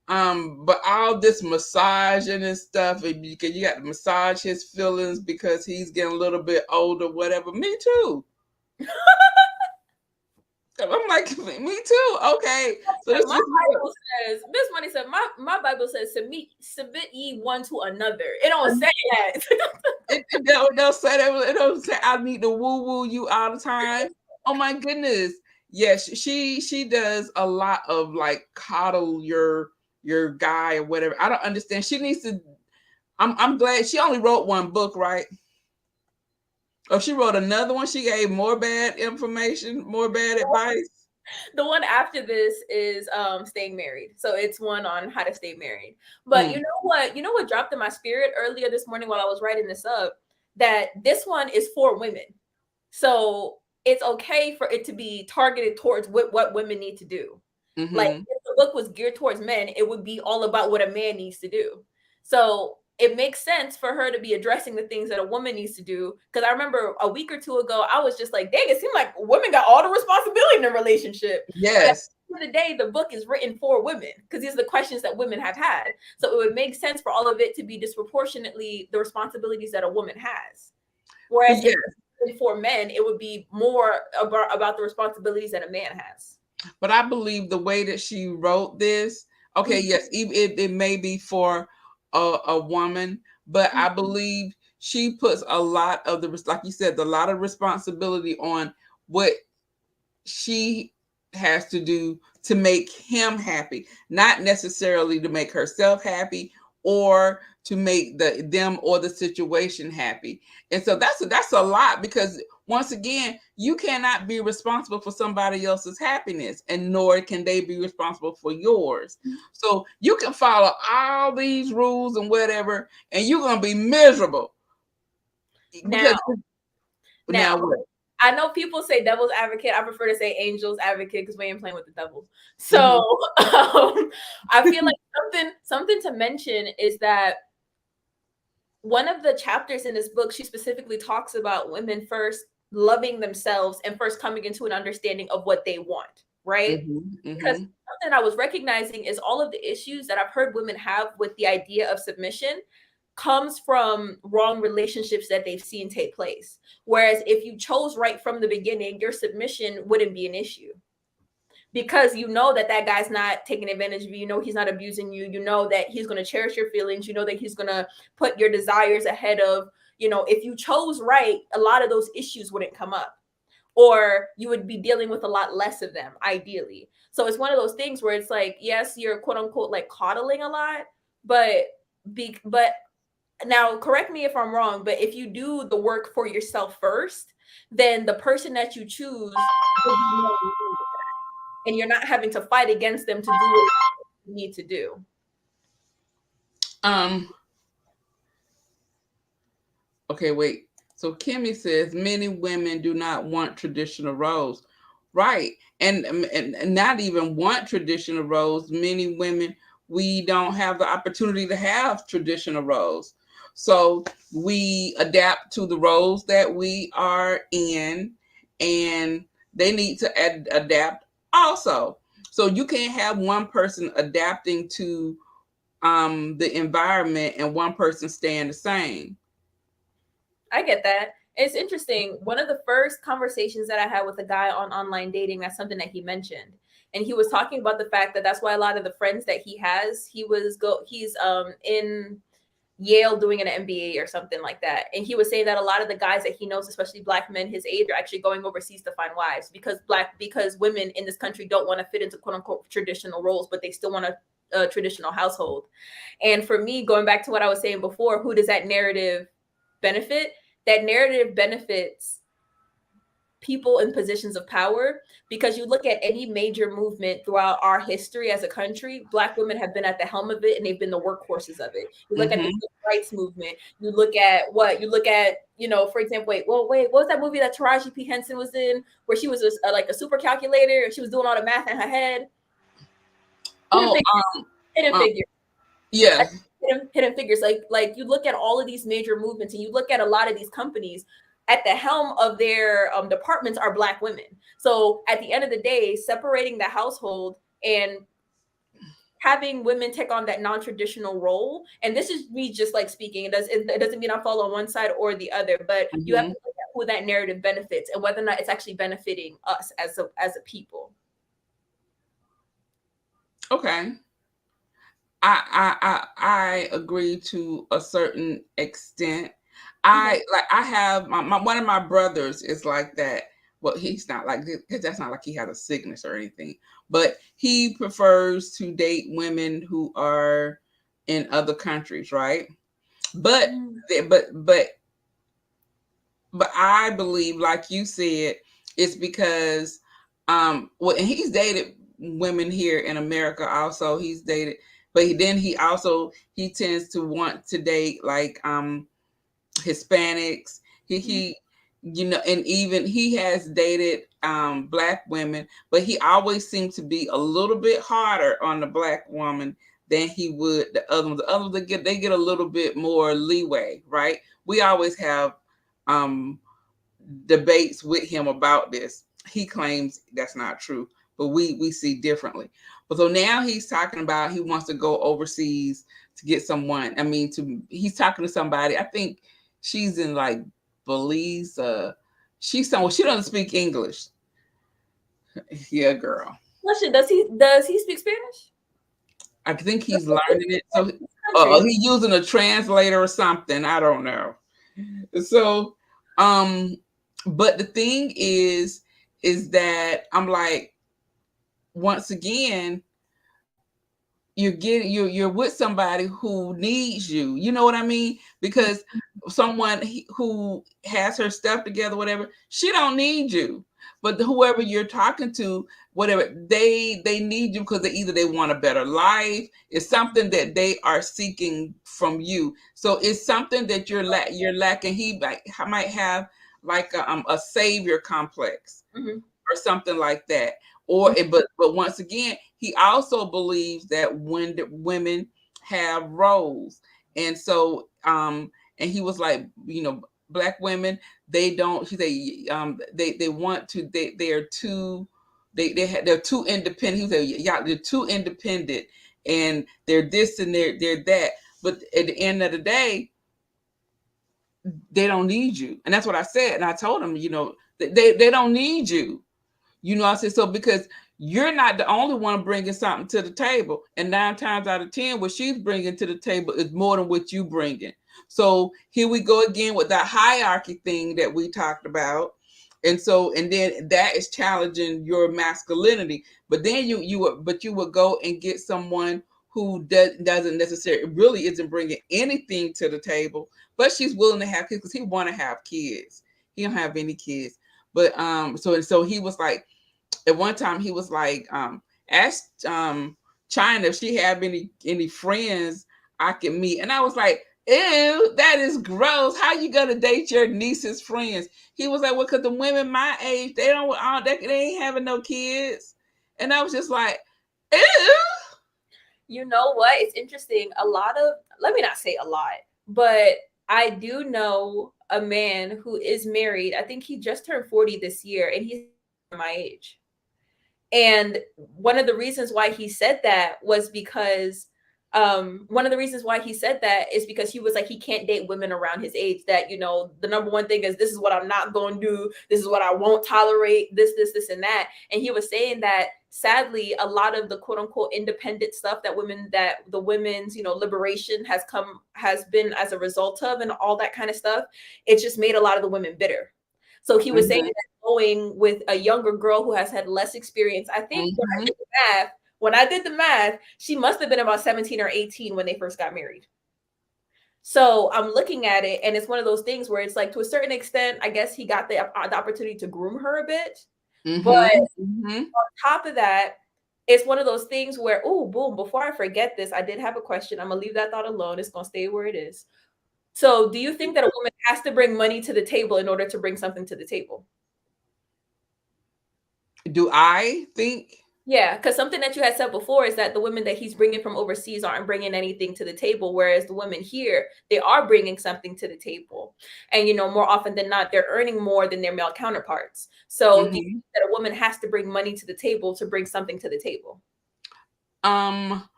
all this massaging and stuff, and you got to massage his feelings because he's getting a little bit older, whatever. Me too. I'm like, me too. Okay, so My this is Bible says, Miss Money said, my Bible says, submit ye one to another. It don't say that. they'll say that. It don't say I need to woo woo you all the time. Oh my goodness. Yes, she does a lot of like coddle your guy or whatever. I don't understand. She needs to. I'm glad she only wrote one book, right? Oh, she wrote another one. She gave more bad information, more bad advice. The one after this is staying married. So it's one on how to stay married. But Mm. you know what dropped in my spirit earlier this morning while I was writing this up? That this one is for women. So it's okay for it to be targeted towards what women need to do. Like Mm-hmm. if the book was geared towards men, it would be all about what a man needs to do. So it makes sense for her to be addressing the things that a woman needs to do. Because I remember a week or two ago, I was just like, dang, it seemed like women got all the responsibility in a relationship. But at Yes. the end of the day, the book is written for women because these are the questions that women have had. So it would make sense for all of it to be disproportionately the responsibilities that a woman has. But Whereas yeah, if for men, it would be more about the responsibilities that a man has. but I believe the way that she wrote this, okay, Mhm. yes, it may be for a woman, but I believe she puts a lot of like you said, a lot of responsibility on what she has to do to make him happy, not necessarily to make herself happy or to make them or the situation happy. And so that's a lot because once again, you cannot be responsible for somebody else's happiness, and nor can they be responsible for yours. So you can follow all these rules and whatever, and you're gonna be miserable Now, because now now, what? I know people say devil's advocate. I prefer to say angel's advocate because we ain't playing with the devil. So Mhm. I feel like something to mention is that one of the chapters in this book, she specifically talks about women first loving themselves and first coming into an understanding of what they want, right? Mhm. Because Mhm. something I was recognizing is all of the issues that I've heard women have with the idea of submission comes from wrong relationships that they've seen take place. Whereas if you chose right from the beginning, your submission wouldn't be an issue because you know that that guy's not taking advantage of you. You know he's not abusing you. You know that he's going to cherish your feelings. You know that he's going to put your desires ahead of, if you chose right, a lot of those issues wouldn't come up or you would be dealing with a lot less of them ideally. So it's one of those things where it's like, yes, you're quote unquote like coddling a lot, but but now correct me if I'm wrong, but if you do the work for yourself first, then the person that you choose will be more in line with that. And you're not having to fight against them to do what you need to do. Um Okay, wait. So Kimmy says many women do not want traditional roles. Right. And not even want traditional roles. Many women, we don't have the opportunity to have traditional roles. So we adapt to the roles that we are in, and they need to adapt also. So you can't have one person adapting to the environment and one person staying the same. I get that. It's interesting. One of the first conversations that I had with a guy on online dating, that's something that he mentioned. And he was talking about the fact that that's why a lot of the friends that he has, he's in Yale doing an MBA or something like that. And he was saying that a lot of the guys that he knows, especially black men his age, are actually going overseas to find wives because women in this country don't want to fit into quote unquote traditional roles, but they still want a traditional household. And for me, going back to what I was saying before, who does that narrative benefit? That narrative benefits people in positions of power, because you look at any major movement throughout our history as a country, black women have been at the helm of it and they've been the workhorses of it. You look at the civil rights movement, you look at, for example, what was that movie that Taraji P. Henson was in where she was like a super calculator and she was doing all the math in her head? Hidden Figures. Yeah. Hidden Figures. Like you look at all of these major movements and you look at a lot of these companies, at the helm of their departments are black women. So at the end of the day, separating the household and having women take on that non-traditional role, and this is me just like speaking, it doesn't mean I fall on one side or the other, but you have to look at who that narrative benefits and whether or not it's actually benefiting us as a people. Okay. I agree to a certain extent. I have one of my brothers is like that. Well, he's not like this because that's not like he has a sickness or anything, but he prefers to date women who are in other countries, right? But I believe, like you said, it's because and he's dated women here in America also. He's dated, but then he tends to want to date like Hispanics. He and even he has dated black women, but he always seems to be a little bit harder on the black woman than he would the other ones. The others they get a little bit more leeway, right? We always have debates with him about this. He claims that's not true, but we see differently. But so now he's talking about he wants to go overseas to get someone. I mean, he's talking to somebody. I think she's in like Belize. She's somewhere. She doesn't speak English. Yeah, girl. Question: Does he speak Spanish? I think he's learning it. So he's using a translator or something. I don't know. So, but the thing is that I'm like, once again, you're with somebody who needs you. You know what I mean? Because someone who has her stuff together, whatever, she don't need you. But whoever you're talking to, whatever, they need you because they want a better life. It's something that they are seeking from you. So it's something that you're lacking. He might have like a savior complex or something like that. But once again, he also believes that when the women have roles, and so and he was like, black women, they don't. He say they want to. They're too. They're too independent. He said, yeah, they're too independent, and they're this and they're that. But at the end of the day, they don't need you, and that's what I said. And I told him, they don't need you. I said, so because you're not the only one bringing something to the table. And 9 times out of 10, what she's bringing to the table is more than what you bringing. So here we go again with that hierarchy thing that we talked about. And then that is challenging your masculinity. But then you would go and get someone who doesn't necessarily really isn't bringing anything to the table, but she's willing to have kids because he want to have kids. He don't have any kids. But so he was like, at one time he was like, ask China if she have any friends I can meet. And I was like, ew, that is gross. How you gonna date your niece's friends? He was like, well, because the women my age, they ain't having no kids. And I was just like, ew. You know what? It's interesting. Let me not say a lot, but I do know a man who is married. I think he just turned 40 this year, and he's my age. And one of the reasons why he said that was because he was like, he can't date women around his age. That, the number one thing is, this is what I'm not going to do. This is what I won't tolerate, this, and that. And he was saying that sadly, a lot of the quote unquote independent stuff that the women's, liberation has been as a result of, and all that kind of stuff, it just made a lot of the women bitter. So he was saying Mhm. that going with a younger girl who has had less experience, I think Mhm. when I did the math, she must have been about 17 or 18 when they first got married. So I'm looking at it, and it's one of those things where it's like, to a certain extent, I guess he got the opportunity to groom her a bit. But Mhm. Mhm. on top of that, it's one of those things where, oh, boom, before I forget this, I did have a question. I'm going to leave that thought alone. It's going to stay where it is. So do you think that a woman has to bring money to the table in order to bring something to the table? Do I think? Yeah, because something that you had said before is that the women that he's bringing from overseas aren't bringing anything to the table, whereas the women here, they are bringing something to the table. And, more often than not, they're earning more than their male counterparts. So do you Mhm. think that a woman has to bring money to the table to bring something to the table? Um,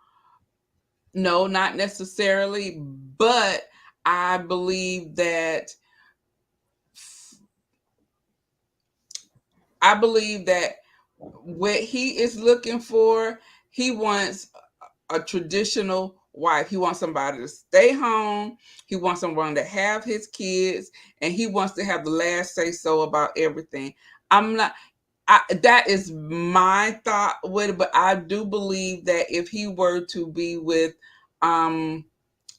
no, not necessarily, but I believe that what he is looking for, he wants a traditional wife. He wants somebody to stay home. He wants someone to have his kids, and he wants to have the last say so about everything. I'm not. That is my thought with it, but I do believe that if he were to be with um,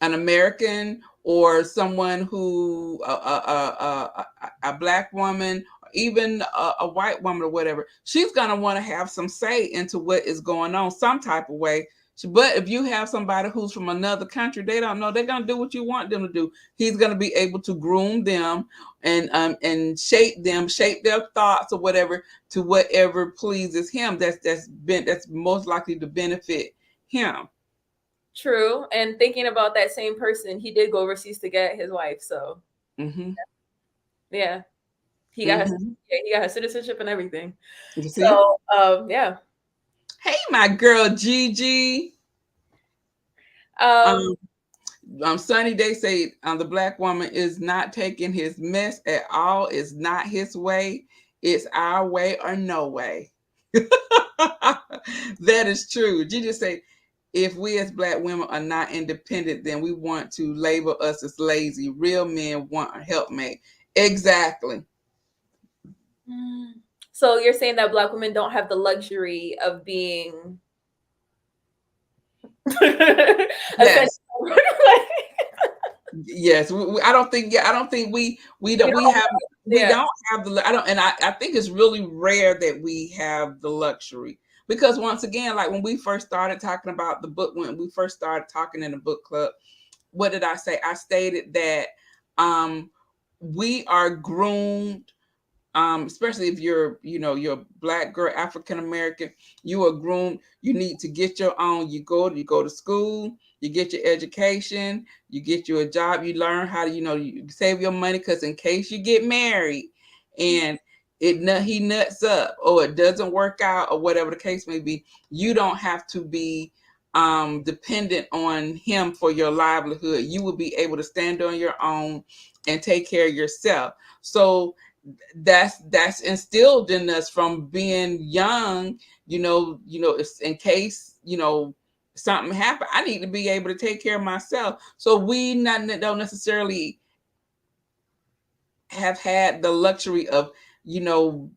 an American or someone who a black woman, even a white woman or whatever, she's gonna want to have some say into what is going on, some type of way. But if you have somebody who's from another country, they don't know. They're gonna do what you want them to do. He's gonna be able to groom them and shape them, shape their thoughts or whatever to whatever pleases him. That's most likely to benefit him. True. And thinking about that same person, he did go overseas to get his wife. So Mm-hmm. yeah, Mm-hmm. he got his citizenship and everything. You see? So yeah. Hey, my girl Gigi. Um, Um, Sunny Day say the black woman is not taking his mess at all. It's not his way. It's our way or no way. That is true. Gigi say, if we as black women are not independent, then we want to label us as lazy. Real men want a helpmate. Exactly. so you're saying that black women don't have the luxury of being essentially Yes. Yes, I don't think. Yeah, I don't think we don't you we don't have we yeah. don't have the. I don't, and I think it's really rare that we have the luxury because once again, like when we first started talking about the book, when we first started talking in the book club, what did I say? I stated that um we are groomed, especially if you're a black girl, African American, you are groomed. You need to get your own. You go to school, you get your education, you get you a job, you learn how to, you save your money because in case you get married and he nuts up or it doesn't work out or whatever the case may be, you don't have to be dependent on him for your livelihood. You will be able to stand on your own and take care of yourself. So that's instilled in us from being young. It's in case something happened, I need to be able to take care of myself. So we don't necessarily have had the luxury of you know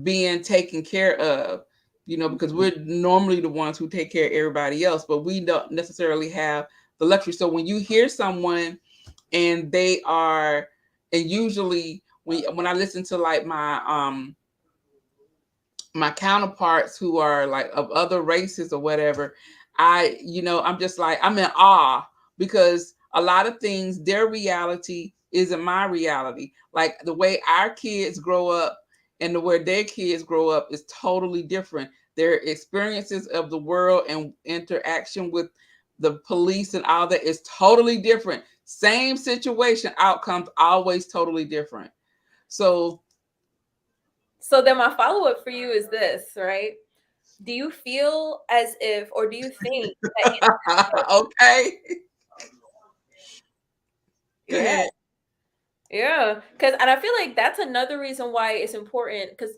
being taken care of, because we're normally the ones who take care of everybody else, but we don't necessarily have the luxury. So when you hear someone and they are, and usually when I listen to like my counterparts who are like of other races or whatever, I'm just like, I'm in awe because a lot of things, their reality isn't my reality. Like the way our kids grow up and the way their kids grow up is totally different. Their experiences of the world and interaction with the police and all that is totally different. Same situation, outcomes always totally different. So So then my follow-up for you is this, right? Do you feel as if, or do you think that okay. Go yeah, ahead. yeah, because and I feel like that's another reason why it's important because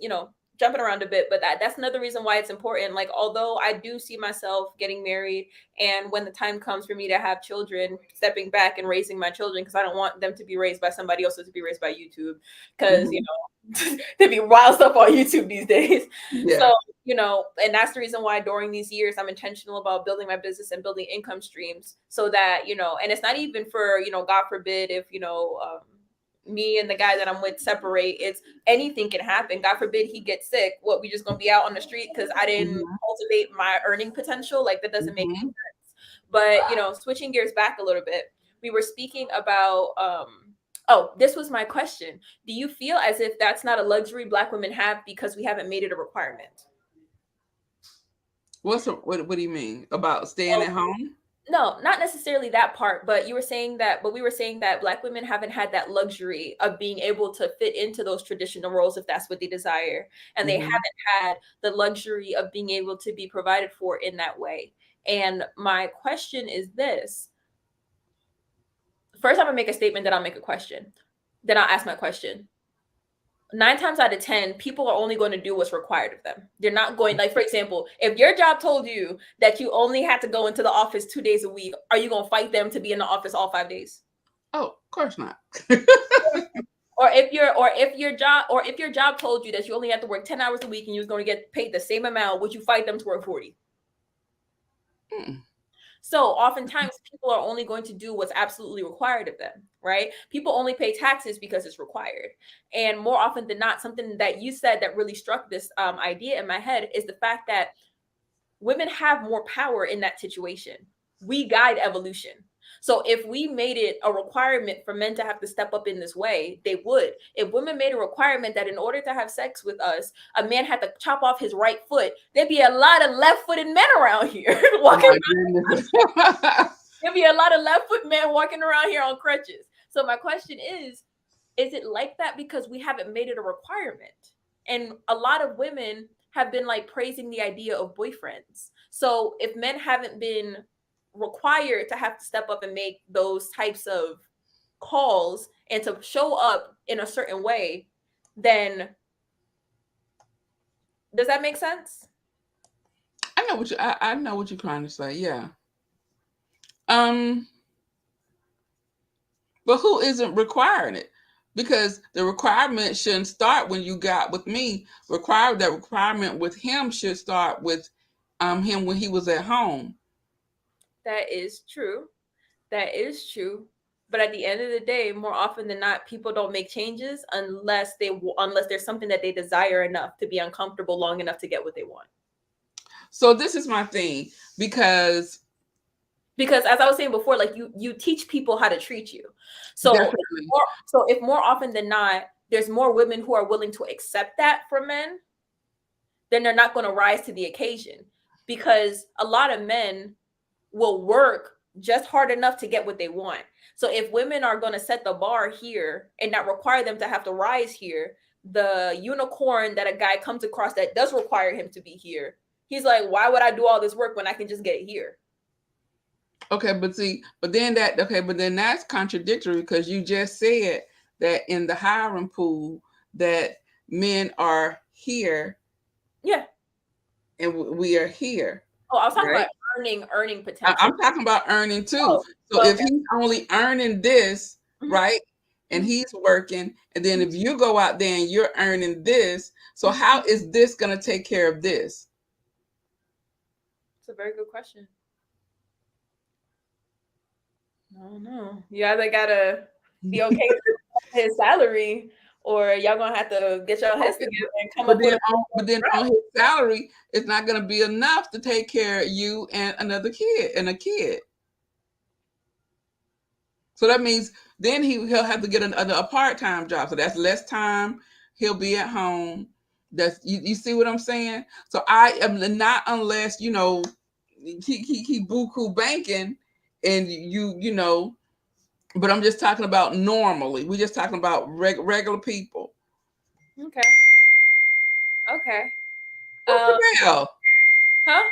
jumping around a bit, but that's another reason why it's important. Like, although I do see myself getting married, and when the time comes for me to have children, stepping back and raising my children, because I don't want them to be raised by somebody else, or to be raised by YouTube, because you know, there be wild stuff on YouTube these days. Yeah. So, you know, and that's the reason why during these years I'm intentional about building my business and building income streams, so that, you know, and it's not even for, you know, God forbid if, you know, me and the guy that I'm with separate, it's anything can happen. God forbid he gets sick. What, we just gonna be out on the street because I didn't cultivate my earning potential? Like, that doesn't make any sense. But, you know, switching gears back a little bit, we were speaking about oh, this was my question. Do you feel as if that's not a luxury Black women have because we haven't made it a requirement? What do you mean about staying at home? No, not necessarily that part, but we were saying that Black women haven't had that luxury of being able to fit into those traditional roles if that's what they desire. And they haven't had the luxury of being able to be provided for in that way. And my question is this. First, I'm gonna make a statement, then I'll make a question. Then I'll ask my question. 9 times out of 10, people are only going to do what's required of them. They're not going, like, for example, if your job told you that you only had to go into the office 2 days a week, are you going to fight them to be in the office all 5 days? Oh, of course not. Or if your job told you that you only had to work 10 hours a week and you was going to get paid the same amount, would you fight them to work 40? So oftentimes people are only going to do what's absolutely required of them, right? People only pay taxes because it's required. And more often than not, something that you said that really struck this idea in my head is the fact that women have more power in that situation. We guide evolution. So if we made it a requirement for men to have to step up in this way, they would. If women made a requirement that in order to have sex with us, a man had to chop off his right foot, there'd be a lot of left-footed men around here walking around. There'd be a lot of left-foot men walking around here on crutches. So my question is it like that because we haven't made it a requirement? And a lot of women have been like praising the idea of boyfriends. So if men haven't been required to have to step up and make those types of calls and to show up in a certain way, then does that make sense? I know what you're trying to say. Yeah. But who isn't requiring it? Because the requirement shouldn't start when you got with me. That requirement with him should start with him when he was at home. That is true. That is true. But at the end of the day, more often than not, people don't make changes unless there's something that they desire enough to be uncomfortable long enough to get what they want. So this is my thing, because as I was saying before, like you teach people how to treat you. So if more often than not, there's more women who are willing to accept that from men, then they're not going to rise to the occasion, because a lot of men will work just hard enough to get what they want. So if women are going to set the bar here and not require them to have to rise here, the unicorn that a guy comes across that does require him to be here, he's like, why would I do all this work when I can just get it here? Okay, but then that's contradictory, because you just said that in the hiring pool that men are here. Yeah. And we are here. Oh, I was talking about earning potential. I'm talking about earning too. So if he's only earning this, right, and he's working, and then if you go out there and you're earning this, so how is this going to take care of this? It's a very good question. I don't know. You either gotta be okay with his salary, or y'all gonna have to get your heads together and come up with. But then on his salary, it's not gonna be enough to take care of you and another kid and a kid. So that means then he'll have to get a part-time job. So that's less time he'll be at home. That's you see what I'm saying? So I am not, unless he buku banking and you know, but I'm just talking about normally. We're just talking about regular people. Okay. What's the bell? Huh?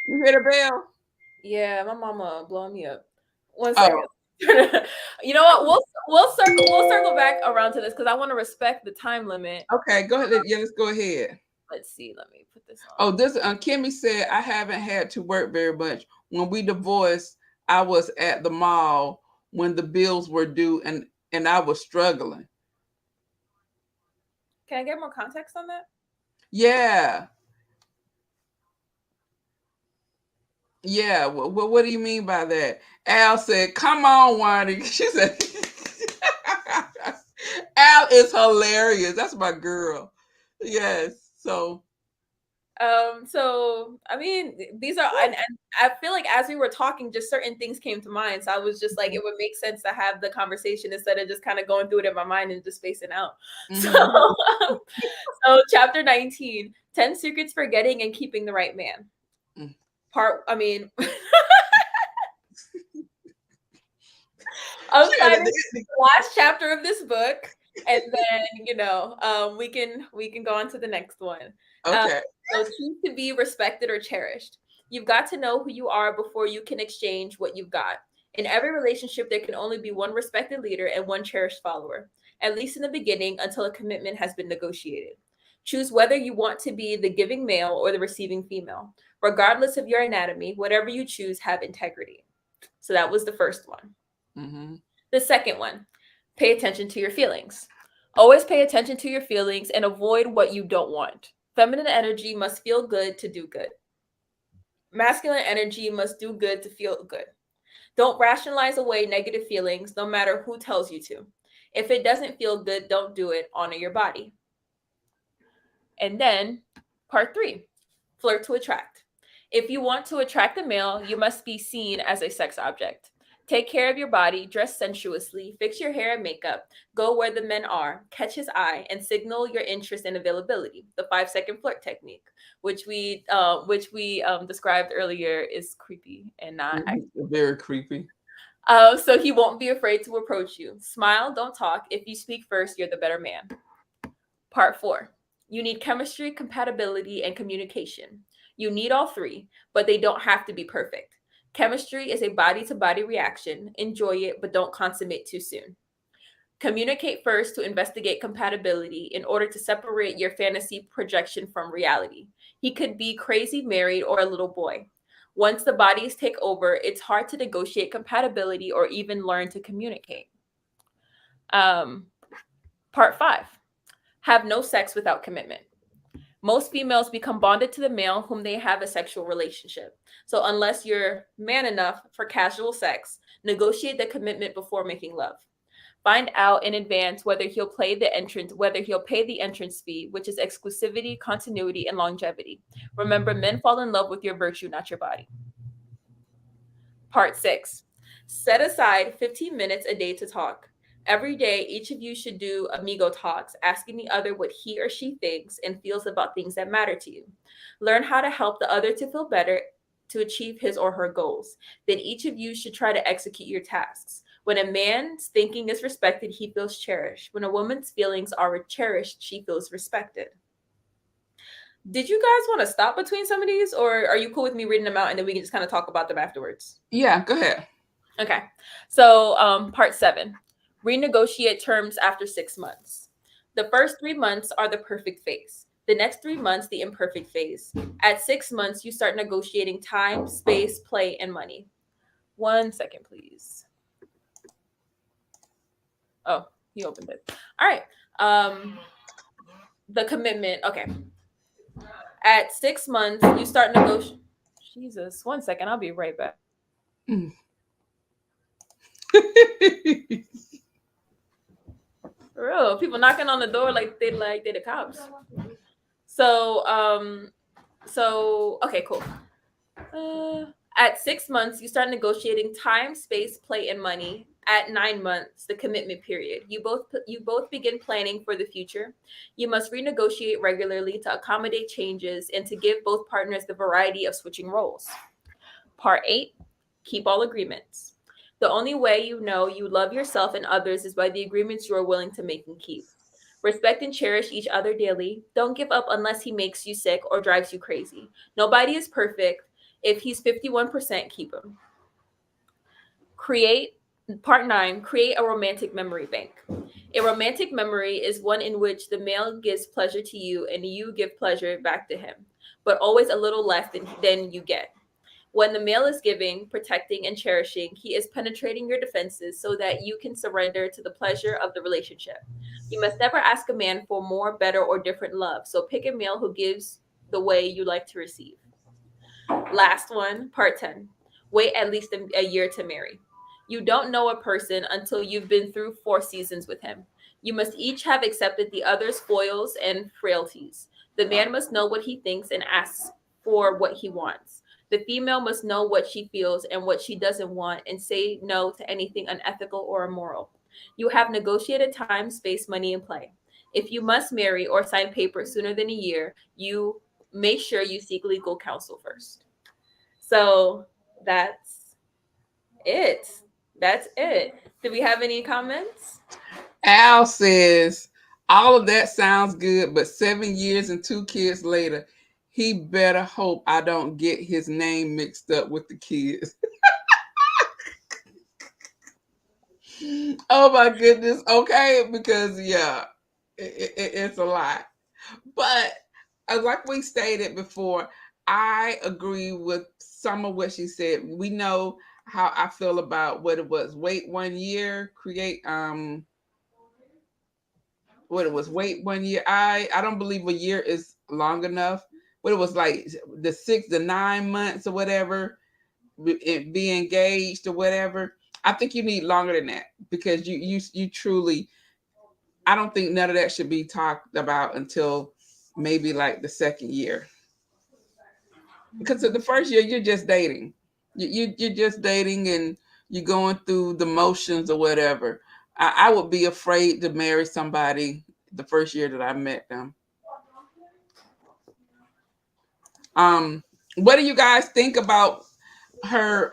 You hear the bell? Yeah, my mama blowing me up. 1 second. You know what? We'll circle back around to this because I want to respect the time limit. Okay, go ahead. Yeah, let's go ahead. Let's see. Let me put this Oh, on. this Kimmy said I haven't had to work very much. When we divorced, I was at the mall when the bills were due, and I was struggling. Can I get more context on that? Yeah, yeah. What do you mean by that? Al said, "Come on, Juani." She said, "Al is hilarious. That's my girl." Yes. So. So I mean, these are, and I feel like as we were talking, just certain things came to mind. So I was just like, it would make sense to have the conversation instead of just kind of going through it in my mind and just spacing out. So, Mm-hmm. so chapter 19, 10 secrets for getting and keeping the right man. Mm. I mean, I'm excited. The last chapter of this book, and then we can go on to the next one. Um, Okay. so choose to be respected or cherished. You've got to know who you are before you can exchange what you've got. In every relationship, there can only be one respected leader and one cherished follower, at least in the beginning, until a commitment has been negotiated. Choose whether you want to be the giving male or the receiving female. Regardless of your anatomy, whatever you choose, have integrity. So that was the first one. Mm-hmm. The second one, pay attention to your feelings. Always pay attention to your feelings and avoid what you don't want. Feminine energy must feel good to do good. Masculine energy must do good to feel good. Don't rationalize away negative feelings, no matter who tells you to. If it doesn't feel good, don't do it. Honor your body. And then, part three, flirt to attract. If you want to attract a male, you must be seen as a sex object. Take care of your body, dress sensuously, fix your hair and makeup, go where the men are, catch his eye, and signal your interest and availability. The 5 second flirt technique, which we described earlier, is creepy and not. Very creepy. So he won't be afraid to approach you. Smile, don't talk. If you speak first, you're the better man. Part four, you need chemistry, compatibility, and communication. You need all three, but they don't have to be perfect. Chemistry is a body to body reaction. Enjoy it, but don't consummate too soon. Communicate first to investigate compatibility in order to separate your fantasy projection from reality. He could be crazy married or a little boy. Once the bodies take over, it's hard to negotiate compatibility or even learn to communicate. Um, part five, have no sex without commitment. Most females become bonded to the male whom they have a sexual relationship. So unless you're man enough for casual sex, negotiate the commitment before making love. Find out in advance whether he'll pay the entrance fee, which is exclusivity, continuity, and longevity. Remember, men fall in love with your virtue, not your body. Part six, set aside 15 minutes a day to talk. Every day, each of you should do amigo talks, asking the other what he or she thinks and feels about things that matter to you. Learn how to help the other to feel better to achieve his or her goals. Then each of you should try to execute your tasks. When a man's thinking is respected, he feels cherished. When a woman's feelings are cherished, she feels respected. Did you guys want to stop between some of these, or are you cool with me reading them out and then we can just kind of talk about them afterwards? Yeah, go ahead. Okay. So, part seven, renegotiate terms after 6 months. The first 3 months are the perfect phase. The next 3 months, the imperfect phase. At 6 months, you start negotiating time, space, play, and money. 1 second, please. Oh, he opened it. All right. The commitment. Okay. At 6 months, you start negotiating. Jesus, 1 second. I'll be right back. Mm. For real, people knocking on the door like they the cops. So okay, cool. At 6 months, you start negotiating time, space, play, and money. At 9 months, the commitment period. You both begin planning for the future. You must renegotiate regularly to accommodate changes and to give both partners the variety of switching roles. Part 8, keep all agreements. The only way you know you love yourself and others is by the agreements you are willing to make and keep. Respect and cherish each other daily. Don't give up unless he makes you sick or drives you crazy. Nobody is perfect. If he's 51%, keep him. Create Part 9, create a romantic memory bank. A romantic memory is one in which the male gives pleasure to you and you give pleasure back to him, but always a little less than you get. When the male is giving, protecting, and cherishing, he is penetrating your defenses so that you can surrender to the pleasure of the relationship. You must never ask a man for more, better, or different love, so pick a male who gives the way you like to receive. Last one, part 10. Wait at least a year to marry. You don't know a person until you've been through 4 seasons with him. You must each have accepted the other's foils and frailties. The man must know what he thinks and asks for what he wants. The female must know what she feels and what she doesn't want and say no to anything unethical or immoral. You have negotiated time, space, money, and play. If you must marry or sign papers sooner than a year, you make sure you seek legal counsel first. So that's it. That's it. Do we have any comments? Al says, all of that sounds good, but 7 years and 2 kids later, he better hope I don't get his name mixed up with the kids. Oh my goodness. Okay, because yeah, it's a lot. But like we stated before, I agree with some of what she said. We know how I feel about what it was. Wait 1 year, create what it was. Wait 1 year. I don't believe a year is long enough. What it was like the 6 to 9 months or whatever, be engaged or whatever. I think you need longer than that because you truly. I don't think none of that should be talked about until maybe like the second year. Because of the first year you're just dating. You're just dating and you're going through the motions or whatever. I would be afraid to marry somebody the first year that I met them. Um, what do you guys think about her?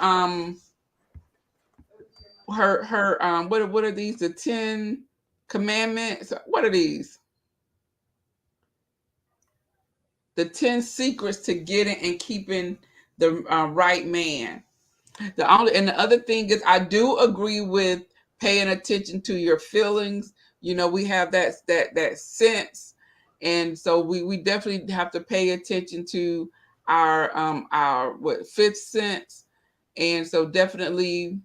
What are these? The 10 commandments? What are these? The 10 secrets to getting and keeping the right man. The other thing is I do agree with paying attention to your feelings. We have that sense, and so we definitely have to pay attention to our what fifth sense, and so definitely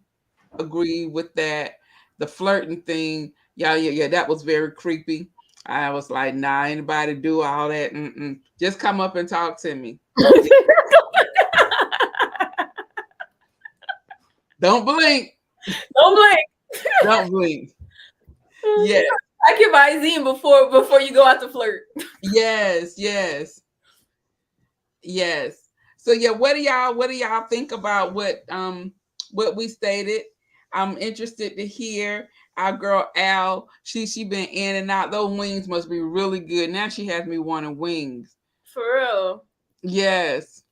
agree with that. The flirting thing, yeah, that was very creepy. I was like, nah, anybody do all that? Mm-mm. Just come up and talk to me. Don't blink. Don't blink. Don't blink. Yeah. I can buy Zine before you go out to flirt. Yes. Yes. Yes. So yeah, what do y'all think about what we stated? I'm interested to hear our girl Al. She been in and out. Those wings must be really good. Now she has me wanting wings. For real. Yes.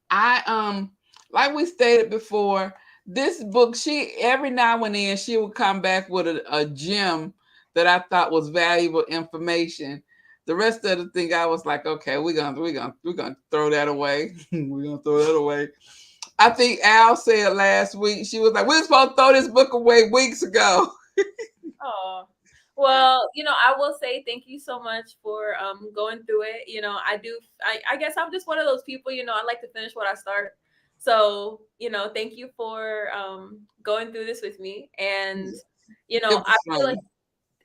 I like we stated before, this book, she every now and then she would come back with a gem that I thought was valuable information. The rest of the thing I was like, okay, we're gonna throw that away. We're gonna throw that away. I think Al said last week, she was like, we're supposed to throw this book away weeks ago. Oh. Well, I will say thank you so much for going through it. I guess I'm just one of those people, I like to finish what I start. So, thank you for going through this with me. And, It I was feel like fun.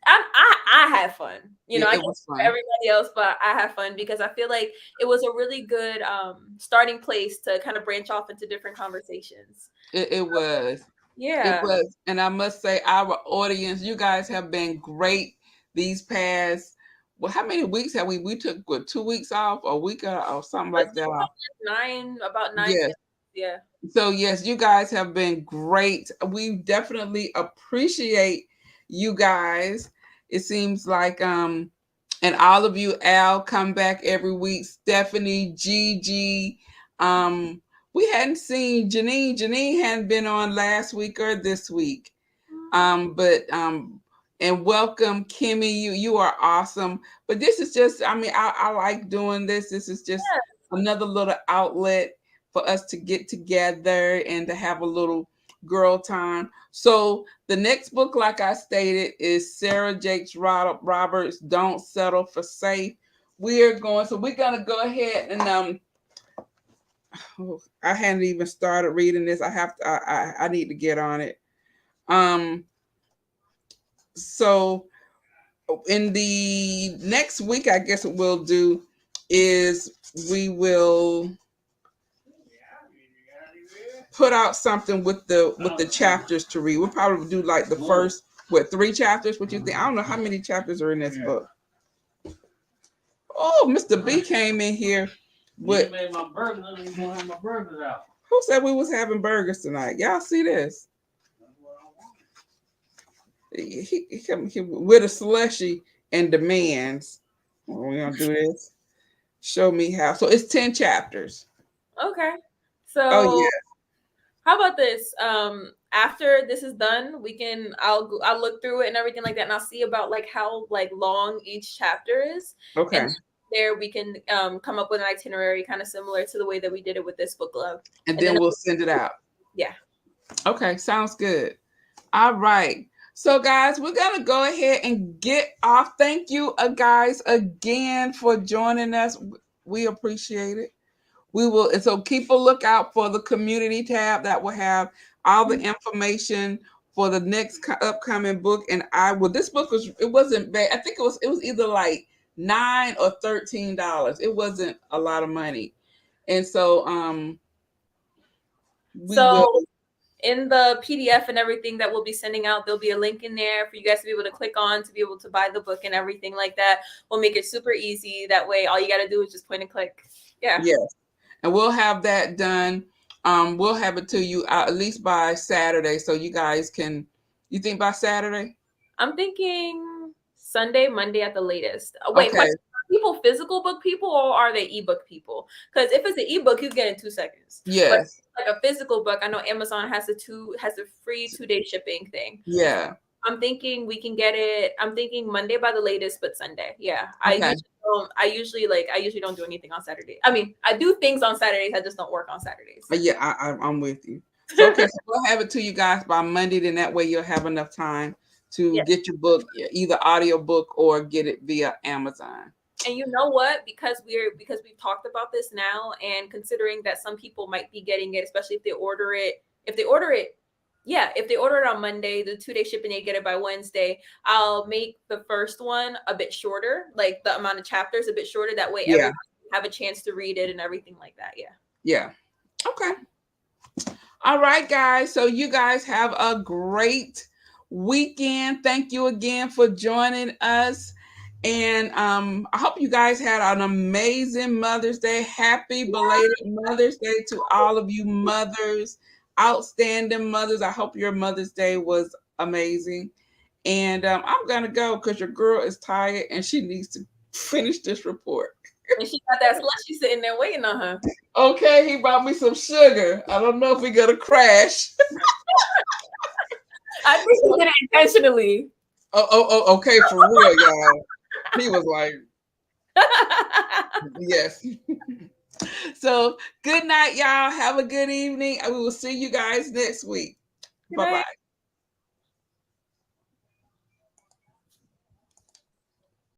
I had fun. Yeah, I it guess was for fun. everybody else, but I had fun because I feel like it was a really good starting place to kind of branch off into different conversations. It was. It Yeah. was, and I must say, our audience, you guys have been great these past. Well, how many weeks have we? We took what 2 weeks off, or a week or something Let's like do that off. about nine, Yes. 10. Yeah. So yes, you guys have been great. We definitely appreciate you guys. It seems like and all of you, Al, come back every week. Stephanie, Gigi, we hadn't seen Janine. Janine hadn't been on last week or this week. But and welcome, Kimmy. You are awesome. But this is just, I mean, I like doing this. This is just another little outlet for us to get together and to have a little girl time. So the next book, like I stated, is Sarah Jakes Roberts, Don't Settle for Safe. We're gonna go ahead and I hadn't even started reading this. I need to get on it. Um so in the next week, I guess what we'll do is we will put out something with the chapters to read. We'll probably do like the first 3 chapters. What you think? I don't know how many chapters are in this book. Oh, Mr. B came in here with made my burgers. I'm gonna have my burgers out. Who said we was having burgers tonight? Y'all see this? He come with a slushy and demands. We're gonna do this. Show me how. So it's 10 chapters. Okay. So yeah. How about this? After this is done, I'll look through it and everything like that, and I'll see about like how like long each chapter is. Okay. And there we can come up with an itinerary kind of similar to the way that we did it with this book club. And then we'll send it out. Yeah. Okay, sounds good. All right. So guys, we're gonna go ahead and get off. Thank you guys again for joining us. We appreciate it. We will, and so keep a lookout for the community tab that will have all the information for the next upcoming book. And this book wasn't bad. I think it was either like $9 or $13. It wasn't a lot of money. And so in the PDF and everything that we'll be sending out, there'll be a link in there for you guys to be able to click on to be able to buy the book and everything like that. We'll make it super easy. That way, all you got to do is just point and click. Yeah. Yes. And we'll have that done. We'll have it to you at least by Saturday. So you guys can, you think by Saturday? I'm thinking Sunday, Monday at the latest. Wait, okay. Are people physical book people or are they ebook people? Because if it's an ebook, you get in 2 seconds. Yes. But like a physical book, I know Amazon has a free 2-day shipping thing. Yeah. I'm thinking we can get it. I'm thinking Monday by the latest, but Sunday. Yeah. Okay. I usually don't do anything on Saturday. I mean, I do things on Saturdays. I just don't work on Saturdays. Yeah, I'm with you. So, okay, so we'll have it to you guys by Monday. Then that way you'll have enough time to get your book, either audio book or get it via Amazon. And you know what? Because we've talked about this now, and considering that some people might be getting it, especially if they order it on Monday, the 2-day shipping, they get it by Wednesday. I'll make the first one a bit shorter, like the amount of chapters a bit shorter. That way, everyone have a chance to read it and everything like that. Yeah. Yeah. Okay. All right, guys. So you guys have a great weekend. Thank you again for joining us. And I hope you guys had an amazing Mother's Day. Happy belated Mother's Day to all of you mothers, outstanding mothers. I hope your Mother's Day was amazing. And I'm going to go because your girl is tired and she needs to finish this report. And she got that slushy sitting there waiting on her. Okay, he brought me some sugar. I don't know if we're going to crash. I think he did it intentionally. Oh, okay, for real, y'all. He was like, yes. So good night, y'all. Have a good evening. I will see you guys next week. Bye-bye.